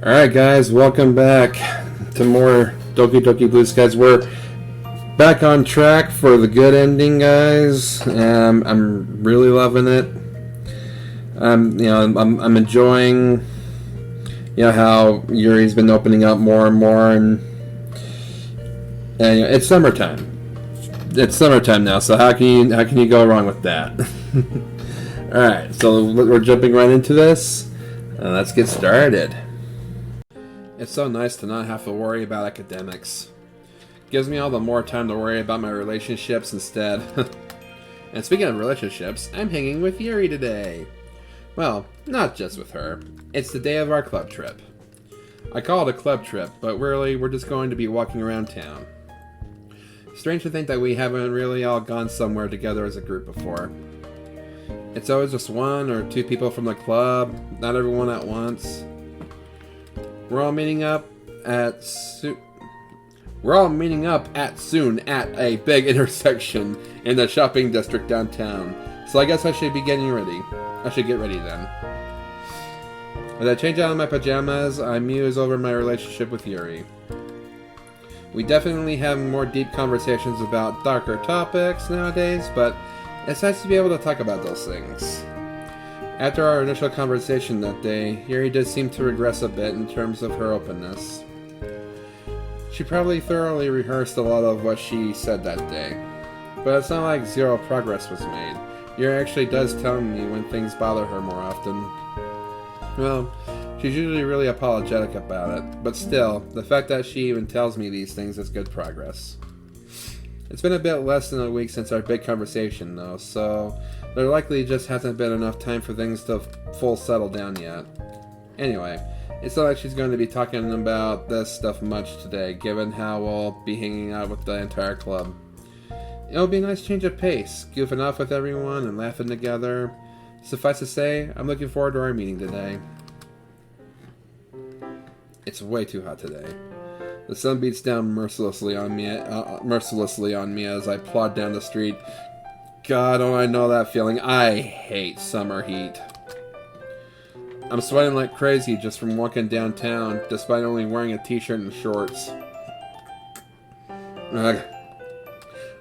Alright guys, welcome back to more Doki Doki Blue Skies. We're back on track for the good ending, guys. I'm really loving it. I'm enjoying how Yuri's been opening up more and more, and it's summertime. It's summertime now, so how can you go wrong with that? Alright, so we're jumping right into this. Let's get started. It's so nice to not have to worry about academics. Gives me all the more time to worry about my relationships instead. And speaking of relationships, I'm hanging with Yuri today. Well, not just with her. It's the day of our club trip. I call it a club trip, but really we're just going to be walking around town. Strange to think that we haven't really all gone somewhere together as a group before. It's always just one or two people from the club, not everyone at once. We're all meeting up soon at a big intersection in the shopping district downtown. So I guess I should be getting ready. I should get ready then. As I change out of my pajamas, I muse over my relationship with Yuri. We definitely have more deep conversations about darker topics nowadays, but it's nice to be able to talk about those things. After our initial conversation that day, Yuri did seem to regress a bit in terms of her openness. She probably thoroughly rehearsed a lot of what she said that day, but it's not like zero progress was made. Yuri actually does tell me when things bother her more often. Well, she's usually really apologetic about it, but still, the fact that she even tells me these things is good progress. It's been a bit less than a week since our big conversation, though, so there likely just hasn't been enough time for things to full settle down yet. Anyway, it's not like she's going to be talking about this stuff much today, given how we'll be hanging out with the entire club. It'll be a nice change of pace, goofing off with everyone and laughing together. Suffice to say, I'm looking forward to our meeting today. It's way too hot today. The sun beats down mercilessly on me as I plod down the street. God, don't I know that feeling. I hate summer heat. I'm sweating like crazy just from walking downtown, despite only wearing a t-shirt and shorts. Ugh.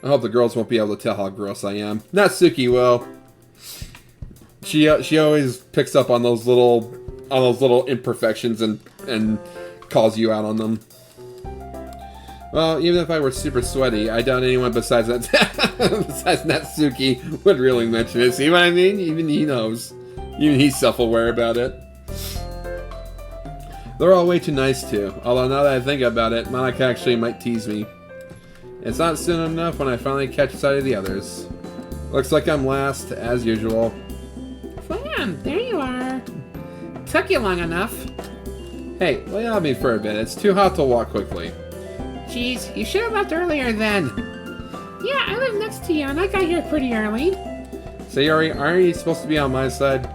I hope the girls won't be able to tell how gross I am. Natsuki will. She always picks up on those little imperfections and calls you out on them. Well, even if I were super sweaty, I doubt anyone besides Natsuki would really mention it. See what I mean? Even he knows. Even he's self-aware about it. They're all way too nice to, although now that I think about it, Monica actually might tease me. It's not soon enough when I finally catch sight of the others. Looks like I'm last, as usual. Flam, there you are. Took you long enough. Hey, lay on me for a bit. It's too hot to walk quickly. Jeez, you should have left earlier then. Yeah, I live next to you and I got here pretty early. So Yuri, aren't you supposed to be on my side?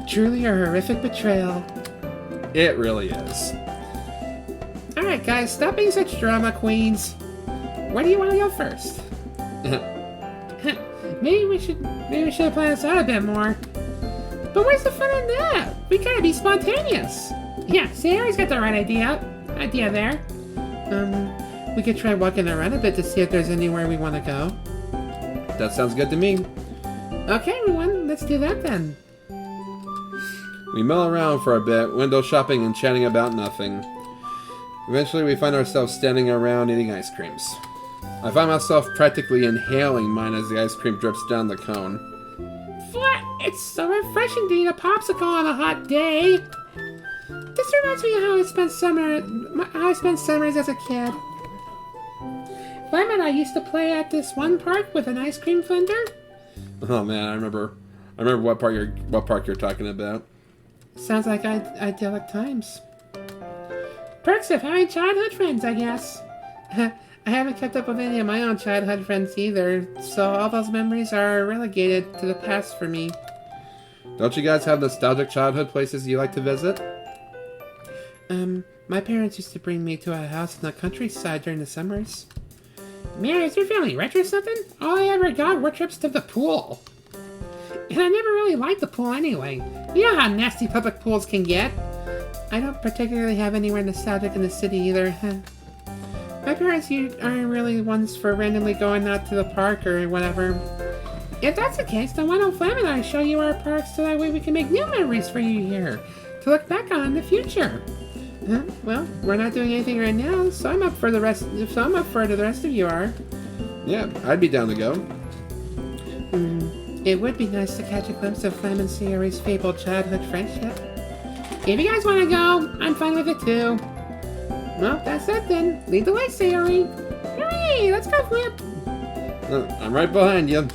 Truly a horrific betrayal. It really is. Alright guys, stop being such drama queens. Where do you want to go first? Maybe we should have planned this out a bit more. But where's the fun in that? We gotta be spontaneous. Yeah, Sarah's got the right idea there. We could try walking around a bit to see if there's anywhere we want to go. That sounds good to me. Okay, everyone, let's do that then. We mill around for a bit, window shopping and chatting about nothing. Eventually we find ourselves standing around eating ice creams. I find myself practically inhaling mine as the ice cream drips down the cone. What? It's so refreshing to eat a popsicle on a hot day. This reminds me of how I spent summers as a kid. Flam and I used to play at this one park with an ice cream vendor. Oh man, I remember what park you're talking about. Sounds like idyllic times. Perks of having childhood friends, I guess. I haven't kept up with any of my own childhood friends either, so all those memories are relegated to the past for me. Don't you guys have nostalgic childhood places you like to visit? My parents used to bring me to a house in the countryside during the summers. Man, is your family rich or something? All I ever got were trips to the pool. And I never really liked the pool anyway. You know how nasty public pools can get. I don't particularly have anywhere nostalgic in the city either. My parents aren't really ones for randomly going out to the park or whatever. If that's the case, then why don't Flam and I show you our parks so that way we can make new memories for you here to look back on in the future? Well, we're not doing anything right now, so I'm up for the rest. So I'm up for it. The rest of you are. Yeah, I'd be down to go. It would be nice to catch a glimpse of Flam and Sayori's fabled childhood friendship. If you guys want to go, I'm fine with it too. Well, that's it then. Lead the way, Sayori. Hooray! Let's go, Flip. I'm right behind you.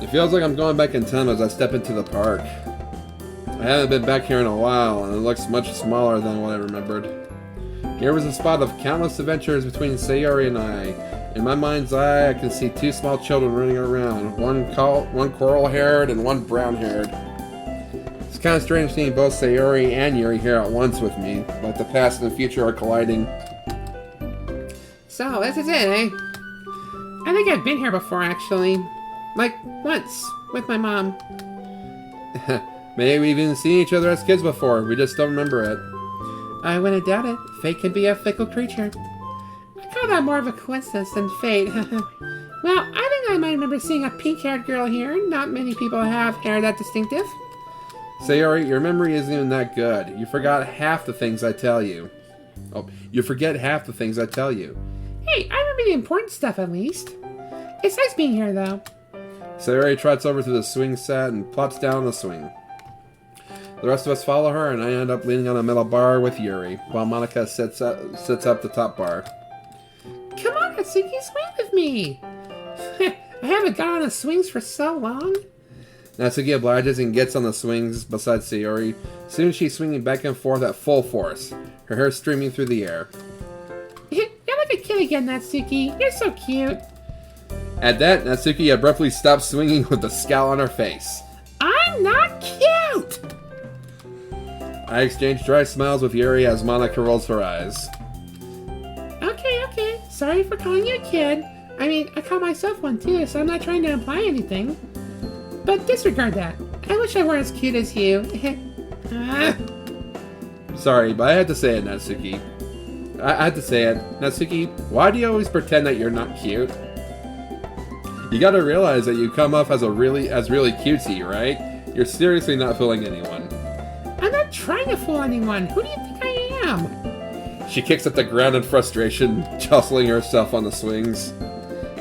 It feels like I'm going back in time as I step into the park. I haven't been back here in a while, and it looks much smaller than what I remembered. Here was a spot of countless adventures between Sayori and I. In my mind's eye, I can see two small children running around, one coral-haired and one brown-haired. It's kind of strange seeing both Sayori and Yuri here at once with me, like the past and the future are colliding. So, this is it, eh? I think I've been here before, actually. Like, once, with my mom. Maybe we've even seen each other as kids before, we just don't remember it. I wouldn't doubt it. Fate can be a fickle creature. I call that more of a coincidence than fate. Well, I think I might remember seeing a pink-haired girl here. Not many people have hair that distinctive. Sayori, your memory isn't even that good. You forgot half the things I tell you. Oh, you forget half the things I tell you. Hey, I remember the important stuff at least. It's nice being here, though. Sayori trots over to the swing set and plops down on the swing. The rest of us follow her, and I end up leaning on a metal bar with Yuri, while Monica sits up the top bar. Come on, Natsuki, swing with me! I haven't got on the swings for so long. Natsuki obliges and gets on the swings beside Sayori. Soon she's swinging back and forth at full force, her hair streaming through the air. You're like a kid again, Natsuki. You're so cute. At that, Natsuki abruptly stops swinging with a scowl on her face. I'm not cute! I exchange dry smiles with Yuri as Monica rolls her eyes. Okay. Sorry for calling you a kid. I mean, I call myself one too, so I'm not trying to imply anything. But disregard that. I wish I were as cute as you. Sorry, but I had to say it, Natsuki. I had to say it. Natsuki, why do you always pretend that you're not cute? You gotta realize that you come off as really cutesy, right? You're seriously not fooling anyone. I'm not trying to fool anyone. Who do you think I am? She kicks at the ground in frustration, jostling herself on the swings.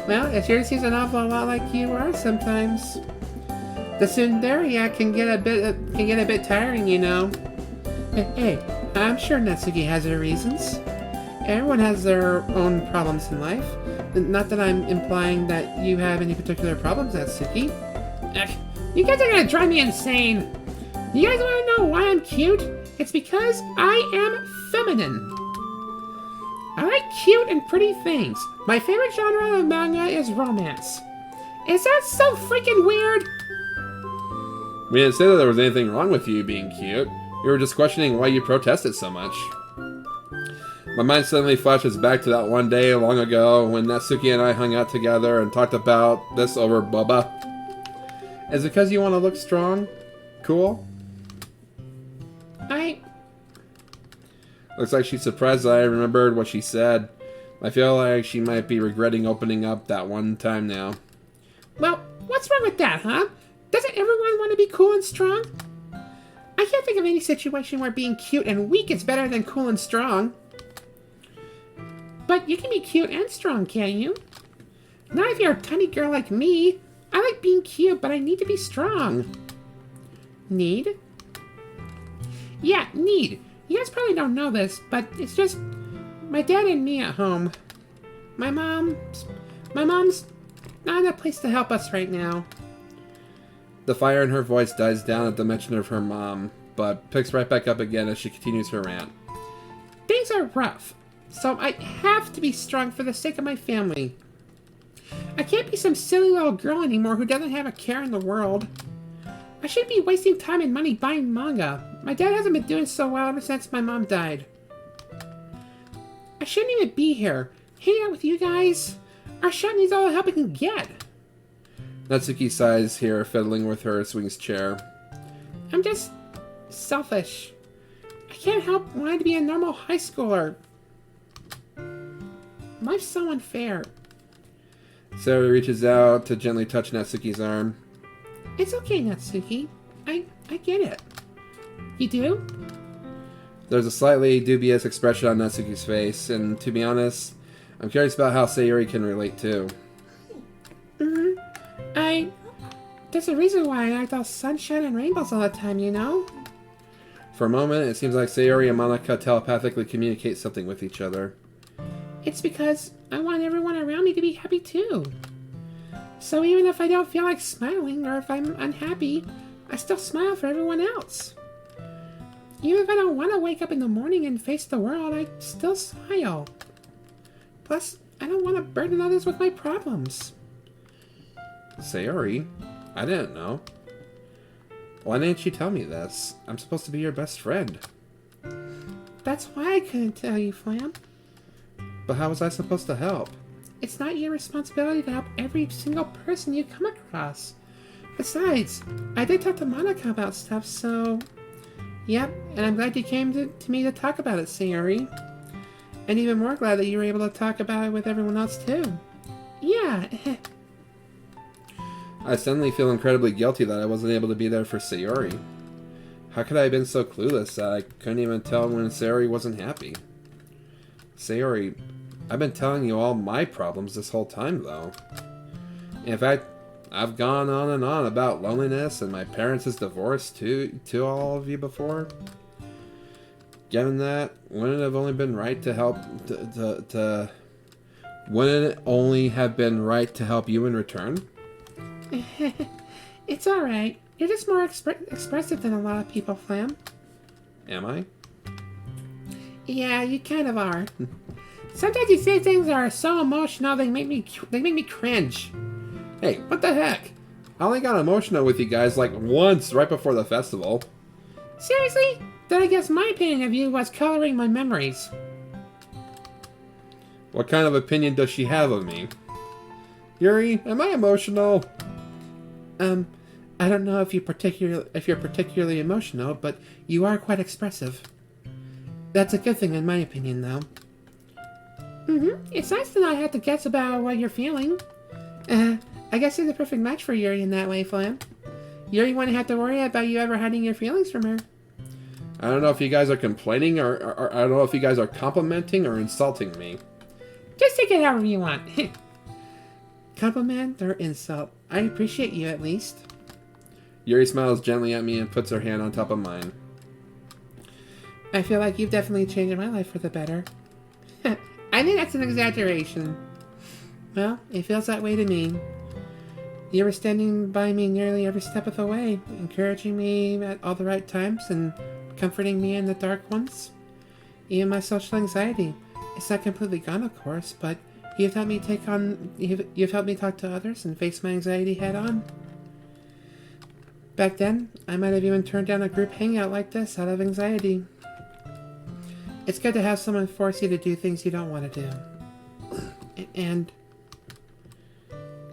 Well, it sure seems an awful lot like you are sometimes. The tsundere can get a bit tiring, you know. Hey, I'm sure Natsuki has her reasons. Everyone has their own problems in life. Not that I'm implying that you have any particular problems, Natsuki. You guys are gonna drive me insane. You guys want to know why I'm cute? It's because I am feminine. I like cute and pretty things. My favorite genre of manga is romance. Is that so freaking weird? We didn't say that there was anything wrong with you being cute. We were just questioning why you protested so much. My mind suddenly flashes back to that one day long ago when Natsuki and I hung out together and talked about this over boba. Is it because you want to look strong? Cool? Looks like she's surprised that I remembered what she said. I feel like she might be regretting opening up that one time now. Well, what's wrong with that, huh? Doesn't everyone want to be cool and strong? I can't think of any situation where being cute and weak is better than cool and strong. But you can be cute and strong, can't you? Not if you're a tiny girl like me. I like being cute, but I need to be strong. Need? Yeah, need. You guys probably don't know this, but it's just my dad and me at home. My mom's not in a place to help us right now. The fire in her voice dies down at the mention of her mom, but picks right back up again as she continues her rant. Things are rough, so I have to be strong for the sake of my family. I can't be some silly little girl anymore who doesn't have a care in the world. I shouldn't be wasting time and money buying manga. My dad hasn't been doing so well ever since my mom died. I shouldn't even be here, hanging out with you guys. Our shop needs all the help it can get. Natsuki sighs here, fiddling with her swings chair. I'm just selfish. I can't help wanting to be a normal high schooler. Life's so unfair. Sayori reaches out to gently touch Natsuki's arm. It's okay, Natsuki. I get it. You do? There's a slightly dubious expression on Natsuki's face, and to be honest, I'm curious about how Sayori can relate too. There's a reason why I act all sunshine and rainbows all the time, you know? For a moment, it seems like Sayori and Monica telepathically communicate something with each other. It's because I want everyone around me to be happy too. So even if I don't feel like smiling or if I'm unhappy, I still smile for everyone else. Even if I don't want to wake up in the morning and face the world, I still smile. Plus, I don't want to burden others with my problems. Sayori? I didn't know. Why didn't you tell me this? I'm supposed to be your best friend. That's why I couldn't tell you, Flam. But how was I supposed to help? It's not your responsibility to help every single person you come across. Besides, I did talk to Monica about stuff, so... Yep, and I'm glad you came to me to talk about it, Sayori. And even more glad that you were able to talk about it with everyone else, too. Yeah. I suddenly feel incredibly guilty that I wasn't able to be there for Sayori. How could I have been so clueless that I couldn't even tell when Sayori wasn't happy? Sayori, I've been telling you all my problems this whole time, though. In fact, I've gone on and on about loneliness and my parents' divorce to all of you before. Given that, wouldn't it have only been right to help wouldn't it only have been right to help you in return? It's alright. You're just more expressive than a lot of people, Flam. Am I? Yeah, you kind of are. Sometimes you say things that are so emotional they make me cringe. Hey, what the heck? I only got emotional with you guys like once right before the festival. Seriously? Then I guess my opinion of you was coloring my memories. What kind of opinion does she have of me? Yuri, am I emotional? I don't know if you're particularly emotional, but you are quite expressive. That's a good thing in my opinion, though. It's nice to not have to guess about what you're feeling. I guess you're the perfect match for Yuri in that way, Flam. Yuri wouldn't have to worry about you ever hiding your feelings from her. I don't know if you guys are complaining or I don't know if you guys are complimenting or insulting me. Just take it however you want. Compliment or insult? I appreciate you at least. Yuri smiles gently at me and puts her hand on top of mine. I feel like you've definitely changed my life for the better. I think that's an exaggeration. Well, it feels that way to me. You were standing by me nearly every step of the way, encouraging me at all the right times and comforting me in the dark ones. Even my social anxiety. It's not completely gone, of course, but you've helped me you've helped me talk to others and face my anxiety head on. Back then, I might have even turned down a group hangout like this out of anxiety. It's good to have someone force you to do things you don't want to do. And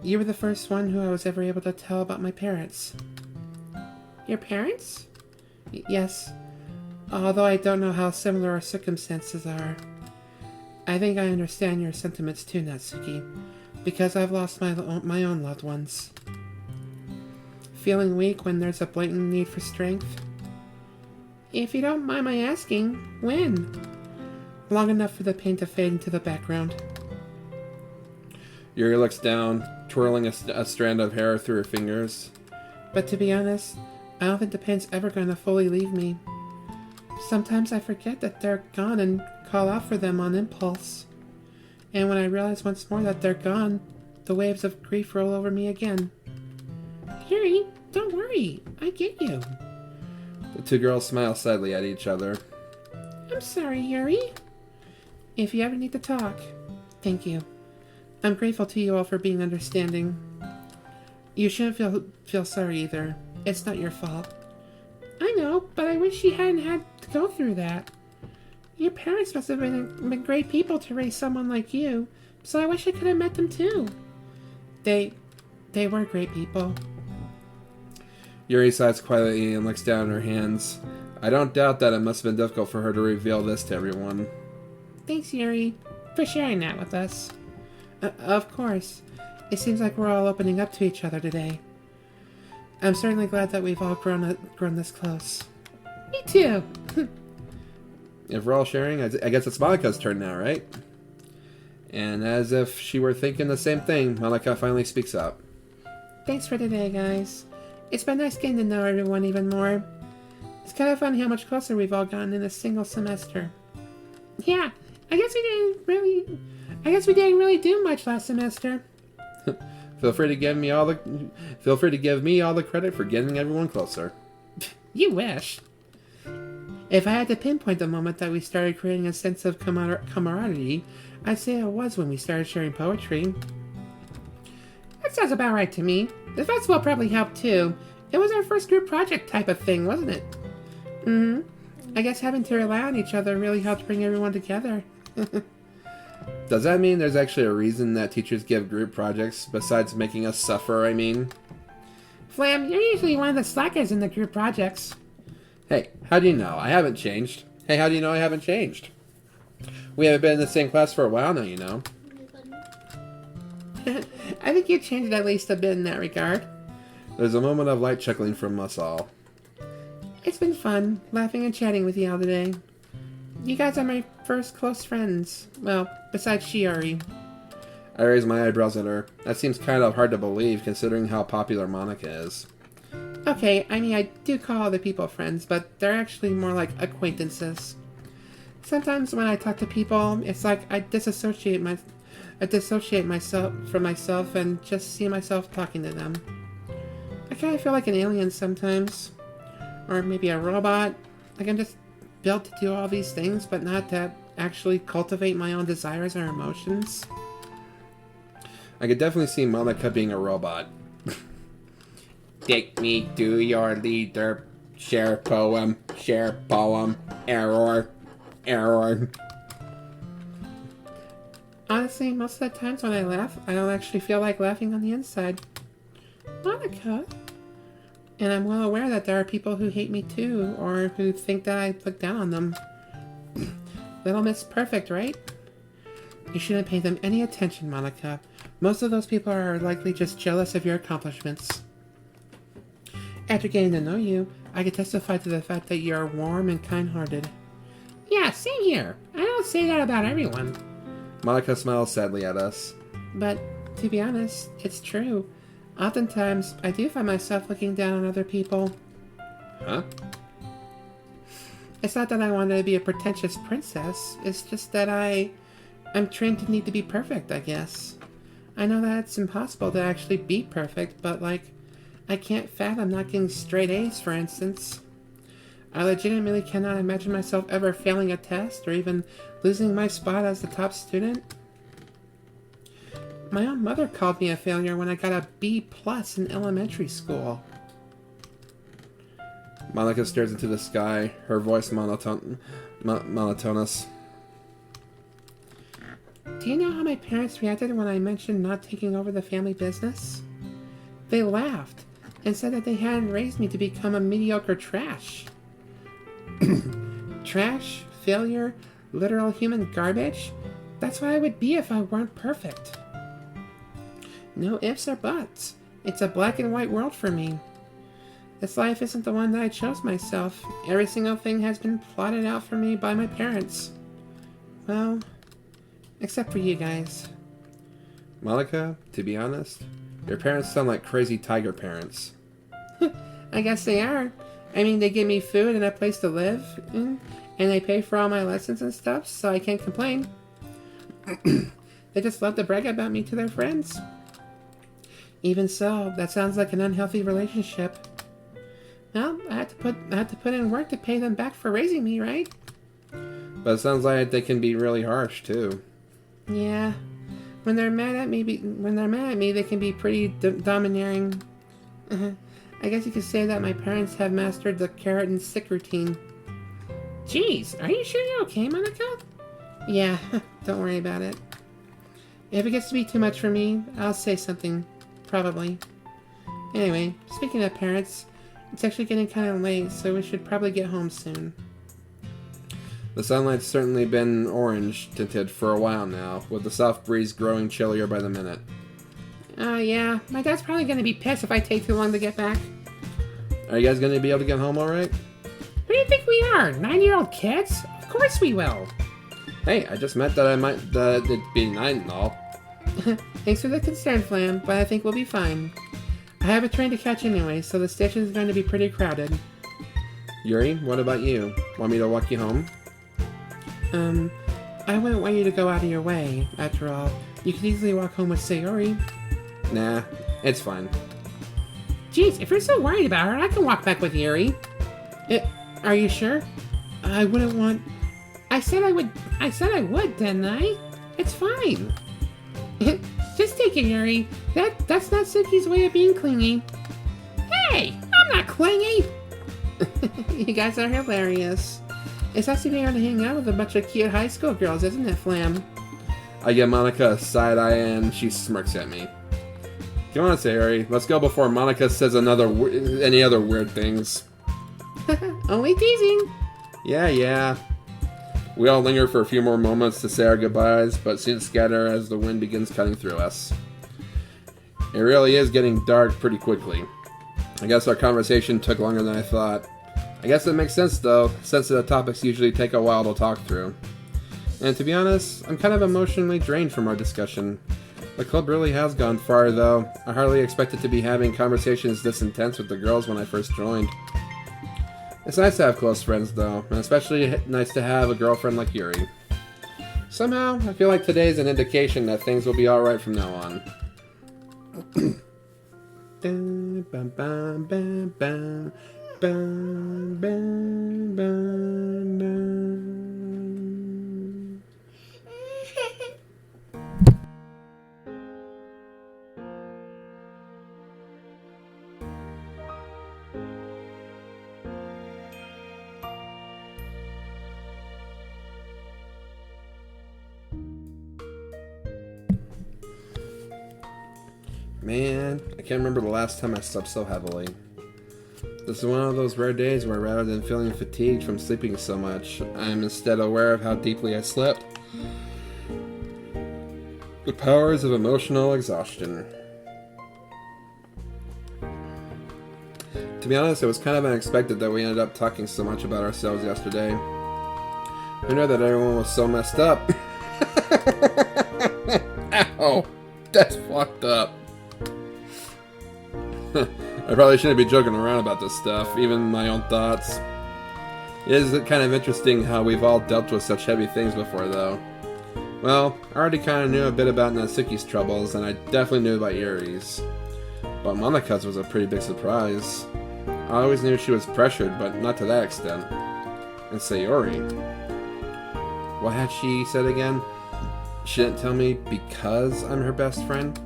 you were the first one who I was ever able to tell about my parents. Your parents? Yes. Although I don't know how similar our circumstances are. I think I understand your sentiments too, Natsuki, because I've lost my own loved ones. Feeling weak when there's a blatant need for strength? If you don't mind my asking, when? Long enough for the pain to fade into the background. Yuri looks down, twirling a strand of hair through her fingers. But to be honest, I don't think the pain's ever going to fully leave me. Sometimes I forget that they're gone and call out for them on impulse. And when I realize once more that they're gone, the waves of grief roll over me again. Yuri, don't worry. I get you. The two girls smile sadly at each other. I'm sorry, Yuri. If you ever need to talk, thank you. I'm grateful to you all for being understanding. You shouldn't feel sorry either. It's not your fault. I know, but I wish you hadn't had to go through that. Your parents must have been great people to raise someone like you, so I wish I could have met them too. They were great people. Yuri sighs quietly and looks down at her hands. I don't doubt that it must have been difficult for her to reveal this to everyone. Thanks, Yuri, for sharing that with us. Of course. It seems like we're all opening up to each other today. I'm certainly glad that we've all grown this close. Me too. If we're all sharing, I guess it's Monika's turn now, right? And as if she were thinking the same thing, Monika finally speaks up. Thanks for today, guys. It's been nice getting to know everyone even more. It's kind of fun how much closer we've all gotten in a single semester. Yeah, I guess we didn't really do much last semester. Feel free to give me all the credit for getting everyone closer. You wish. If I had to pinpoint the moment that we started creating a sense of camaraderie, I'd say it was when we started sharing poetry. That sounds about right to me. The festival probably helped too. It was our first group project type of thing, wasn't it? Mm-hmm. I guess having to rely on each other really helped bring everyone together. Does that mean there's actually a reason that teachers give group projects, besides making us suffer, I mean? Flam, you're usually one of the slackers in the group projects. Hey, how do you know? I haven't changed. Hey, how do you know I haven't changed? We haven't been in the same class for a while now, you know. I think you changed at least a bit in that regard. There's a moment of light chuckling from us all. It's been fun, laughing and chatting with you all today. You guys are my first close friends. Well, besides Shiori. I raise my eyebrows at her. That seems kind of hard to believe, considering how popular Monika is. Okay, I mean, I do call other people friends, but they're actually more like acquaintances. Sometimes when I talk to people, it's like I dissociate myself from myself and just see myself talking to them. I kind of feel like an alien sometimes. Or maybe a robot. Like I'm just built to do all these things, but not to actually cultivate my own desires or emotions. I could definitely see Monika being a robot. Take me to your leader. Share poem. Error. Honestly, most of the times when I laugh, I don't actually feel like laughing on the inside. Monika. And I'm well aware that there are people who hate me too, or who think that I look down on them. Little Miss Perfect, right? You shouldn't pay them any attention, Monika. Most of those people are likely just jealous of your accomplishments. After getting to know you, I can testify to the fact that you are warm and kind-hearted. Yeah, same here. I don't say that about everyone. Monika smiles sadly at us. But, to be honest, it's true. Oftentimes, I do find myself looking down on other people. Huh? It's not that I wanted to be a pretentious princess. It's just that I'm trained to need to be perfect, I guess. I know that it's impossible to actually be perfect, but, I can't fathom not getting straight A's, for instance. I legitimately cannot imagine myself ever failing a test or even losing my spot as the top student. My own mother called me a failure when I got a B+ in elementary school. Monika stares into the sky, her voice monotonous. Do you know how my parents reacted when I mentioned not taking over the family business? They laughed and said that they hadn't raised me to become a mediocre trash. Trash, failure, literal human garbage? That's what I would be if I weren't perfect. No ifs or buts. It's a black and white world for me. This life isn't the one that I chose myself. Every single thing has been plotted out for me by my parents. Well, except for you guys. Monika, to be honest, your parents sound like crazy tiger parents. I guess they are. I mean, they give me food and a place to live, and they pay for all my lessons and stuff, so I can't complain. They just love to brag about me to their friends. Even so, that sounds like an unhealthy relationship. Well, I have to put in work to pay them back for raising me, right? But it sounds like they can be really harsh too. Yeah, when they're mad at me, they can be pretty domineering. I guess you could say that my parents have mastered the carrot and stick routine. Jeez, are you sure you're okay, Monika? Yeah, don't worry about it. If it gets to be too much for me, I'll say something. Probably. Anyway, speaking of parents, It's actually getting kind of late, so we should probably get home soon. The sunlight's certainly been orange tinted for a while now, with the soft breeze growing chillier by the minute. Yeah. My dad's probably gonna be pissed if I take too long to get back. Are you guys going to be able to get home alright? Who do you think we are? 9-year-old kids? Of course we will. Hey, I just meant that it'd be 9 and all. Thanks for the concern, Flam, but I think we'll be fine. I have a train to catch anyway, so the station's going to be pretty crowded. Yuri, what about you? Want me to walk you home? I wouldn't want you to go out of your way. After all, you could easily walk home with Sayori. Nah, it's fine. Jeez, if you're so worried about her, I can walk back with Yuri. Are you sure? I wouldn't want... I said I would, didn't I? It's fine. Just take it, Yuri. That's not Suki's way of being clingy. Hey, I'm not clingy! You guys are hilarious. It's nice to be able to hang out with a bunch of cute high school girls, isn't it, Flam? I give Monica a side eye and she smirks at me. Come on, Sayori. Let's go before Monica says any other weird things. Only teasing. Yeah. We all linger for a few more moments to say our goodbyes, but soon scatter as the wind begins cutting through us. It really is getting dark pretty quickly. I guess our conversation took longer than I thought. I guess it makes sense though, since the topics usually take a while to talk through. And to be honest, I'm kind of emotionally drained from our discussion. The club really has gone far though. I hardly expected to be having conversations this intense with the girls when I first joined. It's nice to have close friends though, and especially nice to have a girlfriend like Yuri. Somehow, I feel like today's an indication that things will be alright from now on. Man, I can't remember the last time I slept so heavily. This is one of those rare days where rather than feeling fatigued from sleeping so much, I am instead aware of how deeply I slept. The powers of emotional exhaustion. To be honest, it was kind of unexpected that we ended up talking so much about ourselves yesterday. Who knew that everyone was so messed up? Ow! That's fucked up. I probably shouldn't be joking around about this stuff, even my own thoughts. It is kind of interesting how we've all dealt with such heavy things before, though. Well, I already kind of knew a bit about Natsuki's troubles, and I definitely knew about Yuri's. But Monika's was a pretty big surprise. I always knew she was pressured, but not to that extent. And Sayori. What had she said again? She didn't tell me because I'm her best friend?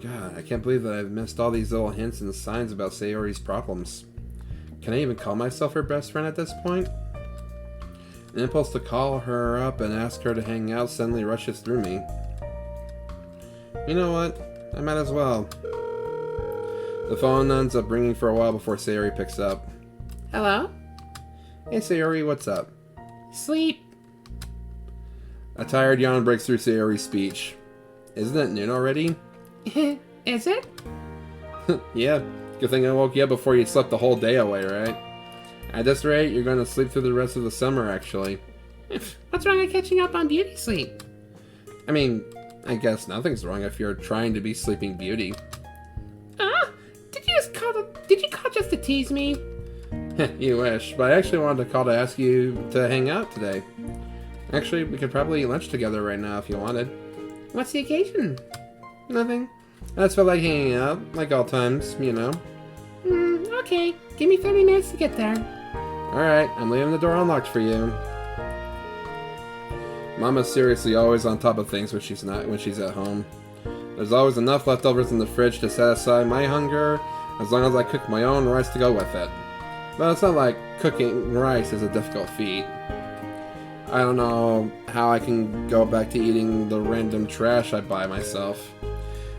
God, I can't believe that I've missed all these little hints and signs about Sayori's problems. Can I even call myself her best friend at this point? An impulse to call her up and ask her to hang out suddenly rushes through me. You know what? I might as well. The phone ends up ringing for a while before Sayori picks up. Hello? Hey Sayori, what's up? Sleep. A tired yawn breaks through Sayori's speech. Isn't it noon already? Is it? Yeah, good thing I woke you up before you slept the whole day away, right? At this rate, you're going to sleep through the rest of the summer, actually. What's wrong with catching up on beauty sleep? I mean, I guess nothing's wrong if you're trying to be Sleeping Beauty. Did you call just to tease me? You wish, but I actually wanted to call to ask you to hang out today. Actually, we could probably eat lunch together right now if you wanted. What's the occasion? Nothing. I just felt like hanging out, like all times, you know. Okay. Give me 30 minutes to get there. Alright, I'm leaving the door unlocked for you. Mama's seriously always on top of things when she's at home. There's always enough leftovers in the fridge to satisfy my hunger, as long as I cook my own rice to go with it. But it's not like cooking rice is a difficult feat. I don't know how I can go back to eating the random trash I buy myself.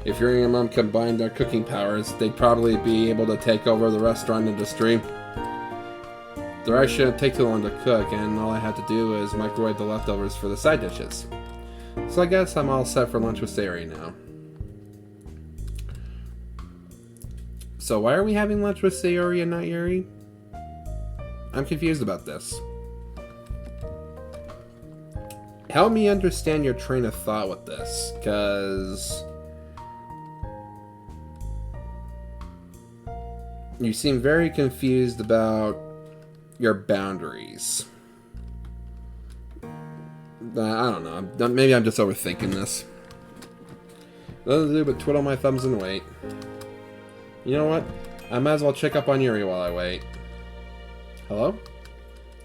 If Yuri and Mom combined their cooking powers, they'd probably be able to take over the restaurant industry. The rice shouldn't take too long to cook, and all I have to do is microwave the leftovers for the side dishes. So I guess I'm all set for lunch with Sayori now. So why are we having lunch with Sayori and not Yuri? I'm confused about this. Help me understand your train of thought with this, because you seem very confused about your boundaries. I don't know. Maybe I'm just overthinking this. Nothing to do but twiddle my thumbs and wait. You know what? I might as well check up on Yuri while I wait. Hello?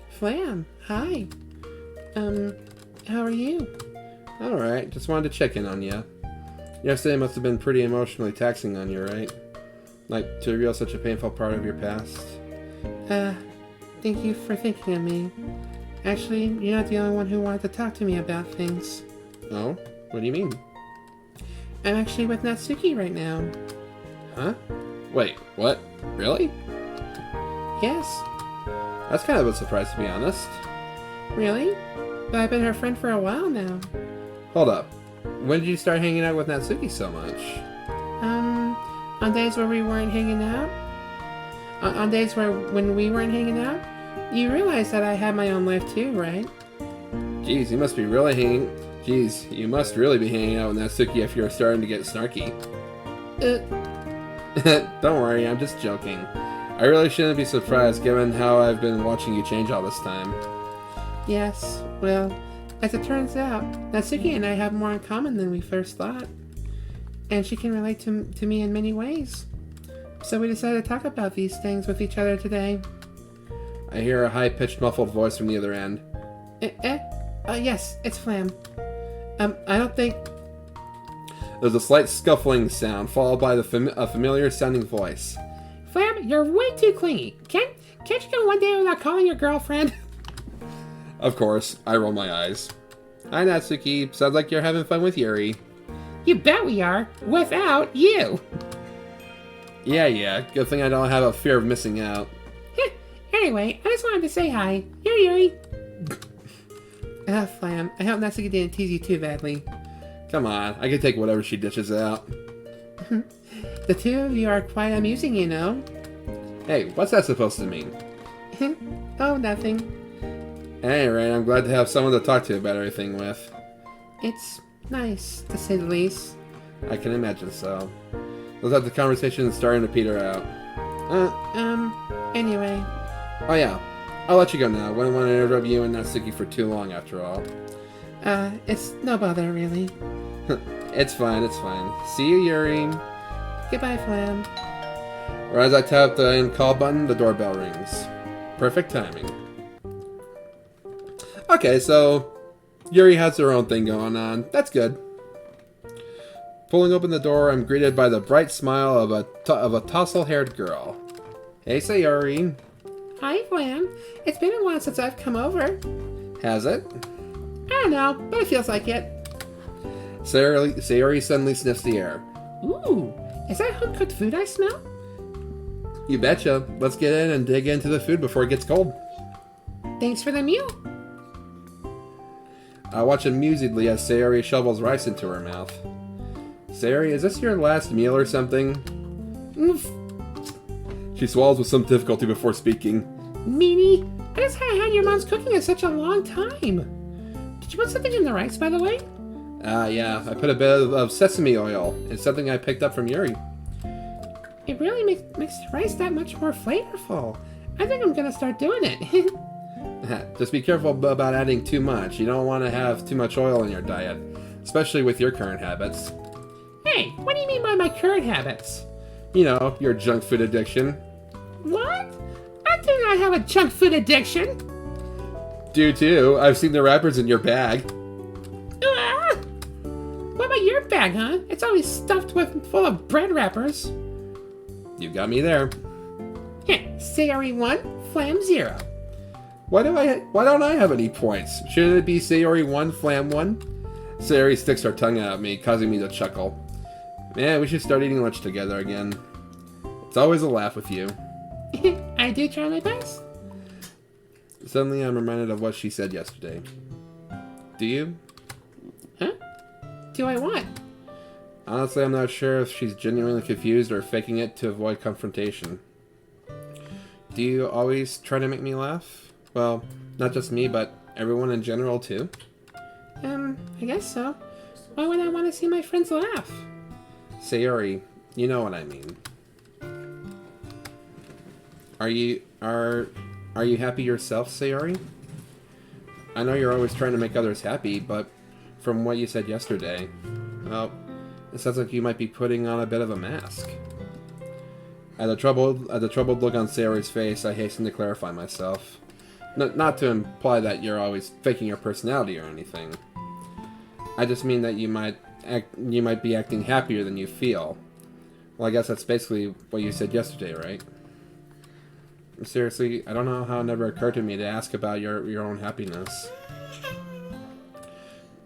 Flam, hi. How are you? Alright, just wanted to check in on you. Yesterday must have been pretty emotionally taxing on you, right? Like, to reveal such a painful part of your past. Thank you for thinking of me. Actually, you're not the only one who wanted to talk to me about things. Oh? What do you mean? I'm actually with Natsuki right now. Huh? Wait, what? Really? Yes. That's kind of a surprise, to be honest. Really? But I've been her friend for a while now. Hold up. When did you start hanging out with Natsuki so much? On days where we weren't hanging out? On days when we weren't hanging out? You realize that I have my own life too, right? Jeez, you must really be hanging out with Natsuki if you're starting to get snarky. Don't worry, I'm just joking. I really shouldn't be surprised given how I've been watching you change all this time. Yes, well, as it turns out, Natsuki and I have more in common than we first thought. And she can relate to me in many ways. So we decided to talk about these things with each other today. I hear a high-pitched muffled voice from the other end. Yes, it's Flam. I don't think... There's a slight scuffling sound, followed by a familiar-sounding voice. Flam, you're way too clingy. Can't you go one day without calling your girlfriend? Of course, I roll my eyes. Hi, Natsuki. Sounds like you're having fun with Yuri. You bet we are. Without you. Yeah. Good thing I don't have a fear of missing out. Anyway, I just wanted to say hi. Here, Yuri. Flam, I hope Natsuki didn't tease you too badly. Come on, I can take whatever she dishes out. The two of you are quite amusing, you know. Hey, what's that supposed to mean? Oh, nothing. Anyway, I'm glad to have someone to talk to about everything with. It's nice, to say the least. I can imagine so. Looks like the conversation is starting to peter out. Anyway. Oh yeah, I'll let you go now. Wouldn't want to interrupt you and Natsuki for too long after all. It's no bother, really. It's fine. See you, Yuri. Goodbye, Flam. Or as I tap the end call button, the doorbell rings. Perfect timing. Okay, so Yuri has her own thing going on. That's good. Pulling open the door, I'm greeted by the bright smile of a tousle-haired girl. Hey, Sayori. Hi, Flam. It's been a while since I've come over. Has it? I don't know, but it feels like it. Sayori suddenly sniffs the air. Ooh, is that home-cooked food I smell? You betcha. Let's get in and dig into the food before it gets cold. Thanks for the meal. I watch amusedly as Sayori shovels rice into her mouth. Sayori, is this your last meal or something? Oof. She swallows with some difficulty before speaking. Meanie, I just haven't had your mom's cooking in such a long time. Did you put something in the rice, by the way? Yeah. I put a bit of sesame oil. It's something I picked up from Yuri. It really makes the rice that much more flavorful. I think I'm gonna start doing it. Just be careful about adding too much. You don't want to have too much oil in your diet, especially with your current habits. Hey, what do you mean by my current habits? You know, your junk food addiction. What? I do not have a junk food addiction. Do too. I've seen the wrappers in your bag. What about your bag, huh? It's always stuffed full of bread wrappers. You got me there. Sayori 1, Flam 0. Why don't I have any points? Shouldn't it be Sayori 1, Flam 1? Sayori sticks her tongue out at me, causing me to chuckle. Man, we should start eating lunch together again. It's always a laugh with you. I do try my best. Suddenly I'm reminded of what she said yesterday. Do you? Huh? Do I what? Honestly, I'm not sure if she's genuinely confused or faking it to avoid confrontation. Do you always try to make me laugh? Well, not just me, but everyone in general, too? I guess so. Why would I want to see my friends laugh? Sayori, you know what I mean. Are you happy yourself, Sayori? I know you're always trying to make others happy, but from what you said yesterday, well, it sounds like you might be putting on a bit of a mask. At the troubled look on Sayori's face, I hasten to clarify myself. Not to imply that you're always faking your personality or anything. I just mean that you might be acting happier than you feel. Well, I guess that's basically what you said yesterday, right? Seriously, I don't know how it never occurred to me to ask about your own happiness.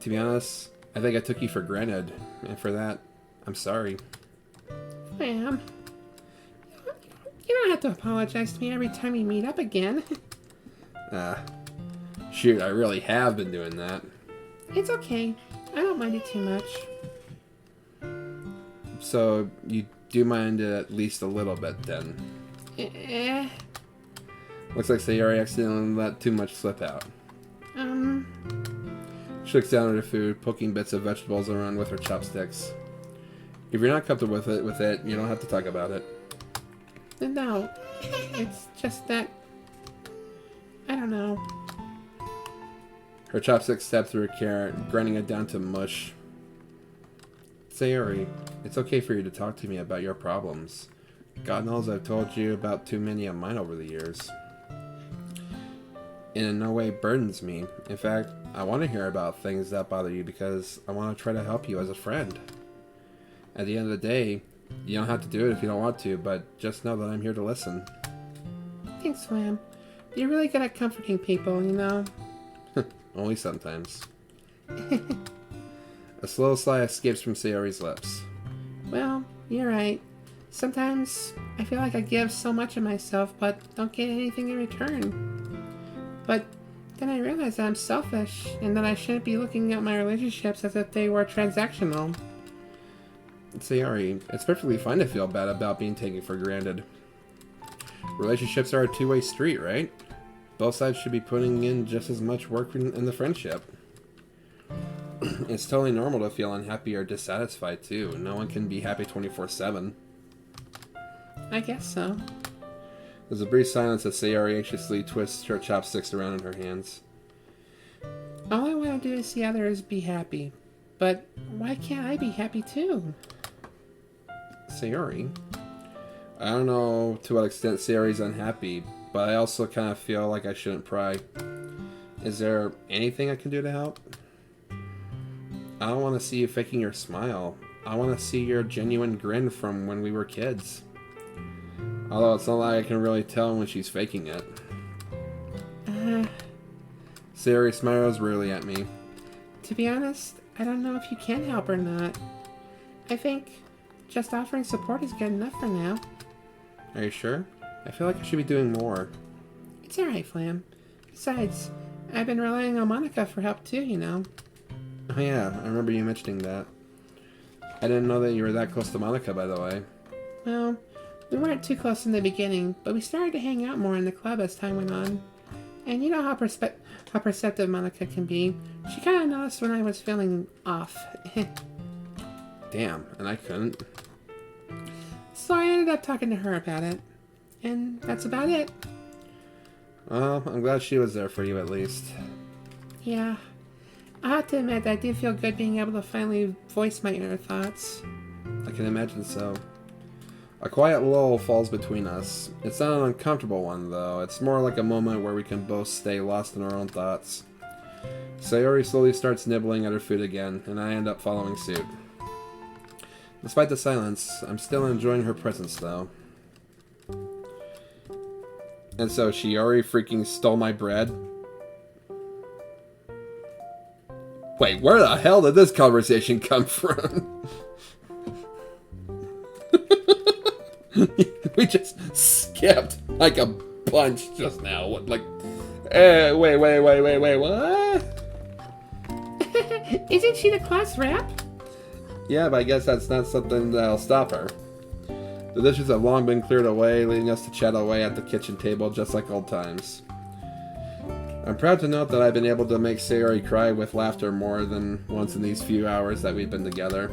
To be honest, I think I took you for granted, and for that, I'm sorry. Flam, you don't have to apologize to me every time we meet up again. Shoot, I really have been doing that. It's okay. I don't mind it too much. So, you do mind it at least a little bit, then? Looks like Sayori accidentally let too much slip out. She looks down at her food, poking bits of vegetables around with her chopsticks. If you're not comfortable with it, you don't have to talk about it. No, it's just that... I don't know. Her chopsticks stab through her carrot, grinding it down to mush. Sayori, it's okay for you to talk to me about your problems. God knows I've told you about too many of mine over the years. It in no way burdens me. In fact, I want to hear about things that bother you because I want to try to help you as a friend. At the end of the day, you don't have to do it if you don't want to, but just know that I'm here to listen. Thanks, Flam. You're really good at comforting people, you know? Only sometimes. A slow sigh escapes from Sayori's lips. Well, you're right. Sometimes I feel like I give so much of myself, but don't get anything in return. But then I realize that I'm selfish, and that I shouldn't be looking at my relationships as if they were transactional. Sayori, it's perfectly fine to feel bad about being taken for granted. Relationships are a two-way street, right? Both sides should be putting in just as much work in the friendship. It's totally normal to feel unhappy or dissatisfied, too. No one can be happy 24/7. I guess so. There's a brief silence as Sayori anxiously twists her chopsticks around in her hands. All I want to do is see others be happy. But why can't I be happy, too? Sayori? I don't know to what extent Sayori's unhappy, but I also kind of feel like I shouldn't pry. Is there anything I can do to help? I don't want to see you faking your smile. I want to see your genuine grin from when we were kids. Although it's not like I can really tell when she's faking it. Sayori smiles wearily at me. To be honest, I don't know if you can help or not. I think just offering support is good enough for now. Are you sure? I feel like I should be doing more. It's alright, Flam. Besides, I've been relying on Monica for help too, you know. Oh yeah, I remember you mentioning that. I didn't know that you were that close to Monica, by the way. Well, we weren't too close in the beginning, but we started to hang out more in the club as time went on. And you know how perceptive Monica can be. She kind of noticed when I was feeling off. Damn, and I couldn't. So I ended up talking to her about it. And that's about it. Well, I'm glad she was there for you at least. Yeah. I have to admit that I did feel good being able to finally voice my inner thoughts. I can imagine so. A quiet lull falls between us. It's not an uncomfortable one, though. It's more like a moment where we can both stay lost in our own thoughts. Sayori slowly starts nibbling at her food again, and I end up following suit. Despite the silence, I'm still enjoying her presence, though. And so Shiori freaking stole my bread? Wait, where the hell did this conversation come from? We just skipped like a bunch just now. What, like, wait, what? Isn't she the class rep? Yeah, but I guess that's not something that'll stop her. The dishes have long been cleared away, leaving us to chat away at the kitchen table just like old times. I'm proud to note that I've been able to make Sayori cry with laughter more than once in these few hours that we've been together.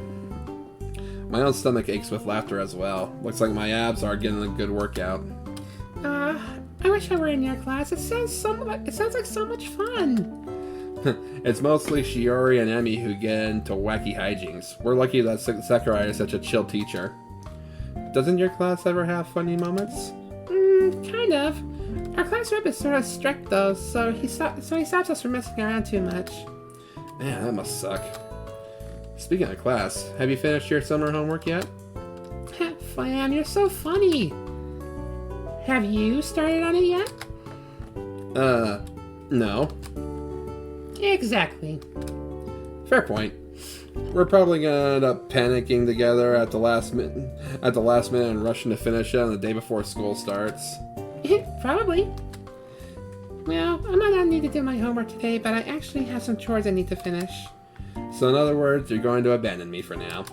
My own stomach aches with laughter as well. Looks like my abs are getting a good workout. I wish I were in your class. It sounds like so much fun. It's mostly Shiori and Emi who get into wacky hijinks. We're lucky that Sakurai is such a chill teacher. Doesn't your class ever have funny moments? Kind of. Our class rep is sort of strict though, so he stops us from messing around too much. Man, that must suck. Speaking of class, have you finished your summer homework yet? Flam, you're so funny. Have you started on it yet? No. Exactly. Fair point. We're probably gonna end up panicking together at the last minute and rushing to finish it on the day before school starts. Probably. Well, I might not need to do my homework today, but I actually have some chores I need to finish. So in other words, you're going to abandon me for now.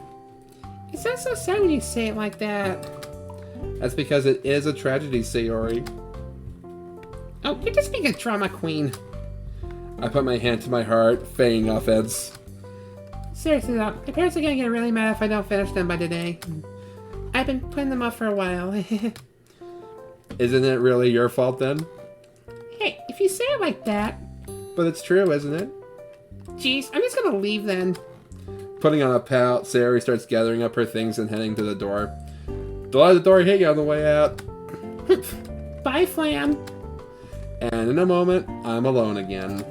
It sounds so sad when you say it like that. That's because it is a tragedy, Sayori. Oh, you're just being a drama queen. I put my hand to my heart, feigning offense. Seriously though, my parents are gonna get really mad if I don't finish them by today. I've been putting them off for a while. Isn't it really your fault then? Hey, if you say it like that... But it's true, isn't it? Jeez, I'm just gonna leave then. Putting on a pout, Sayori starts gathering up her things and heading to the door. Don't let the door hit you on the way out. Bye, Flam. And in a moment, I'm alone again.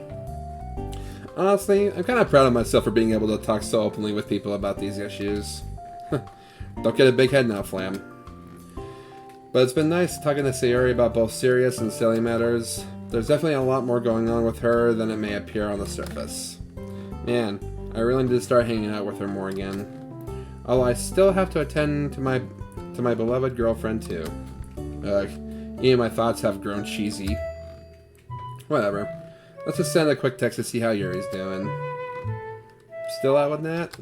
Honestly, I'm kind of proud of myself for being able to talk so openly with people about these issues. Don't get a big head now, Flam. But it's been nice talking to Sayori about both serious and silly matters. There's definitely a lot more going on with her than it may appear on the surface. Man, I really need to start hanging out with her more again. Although I still have to attend to my beloved girlfriend too. Ugh, even my thoughts have grown cheesy. Whatever. Let's just send a quick text to see how Yuri's doing. Still out with Nat?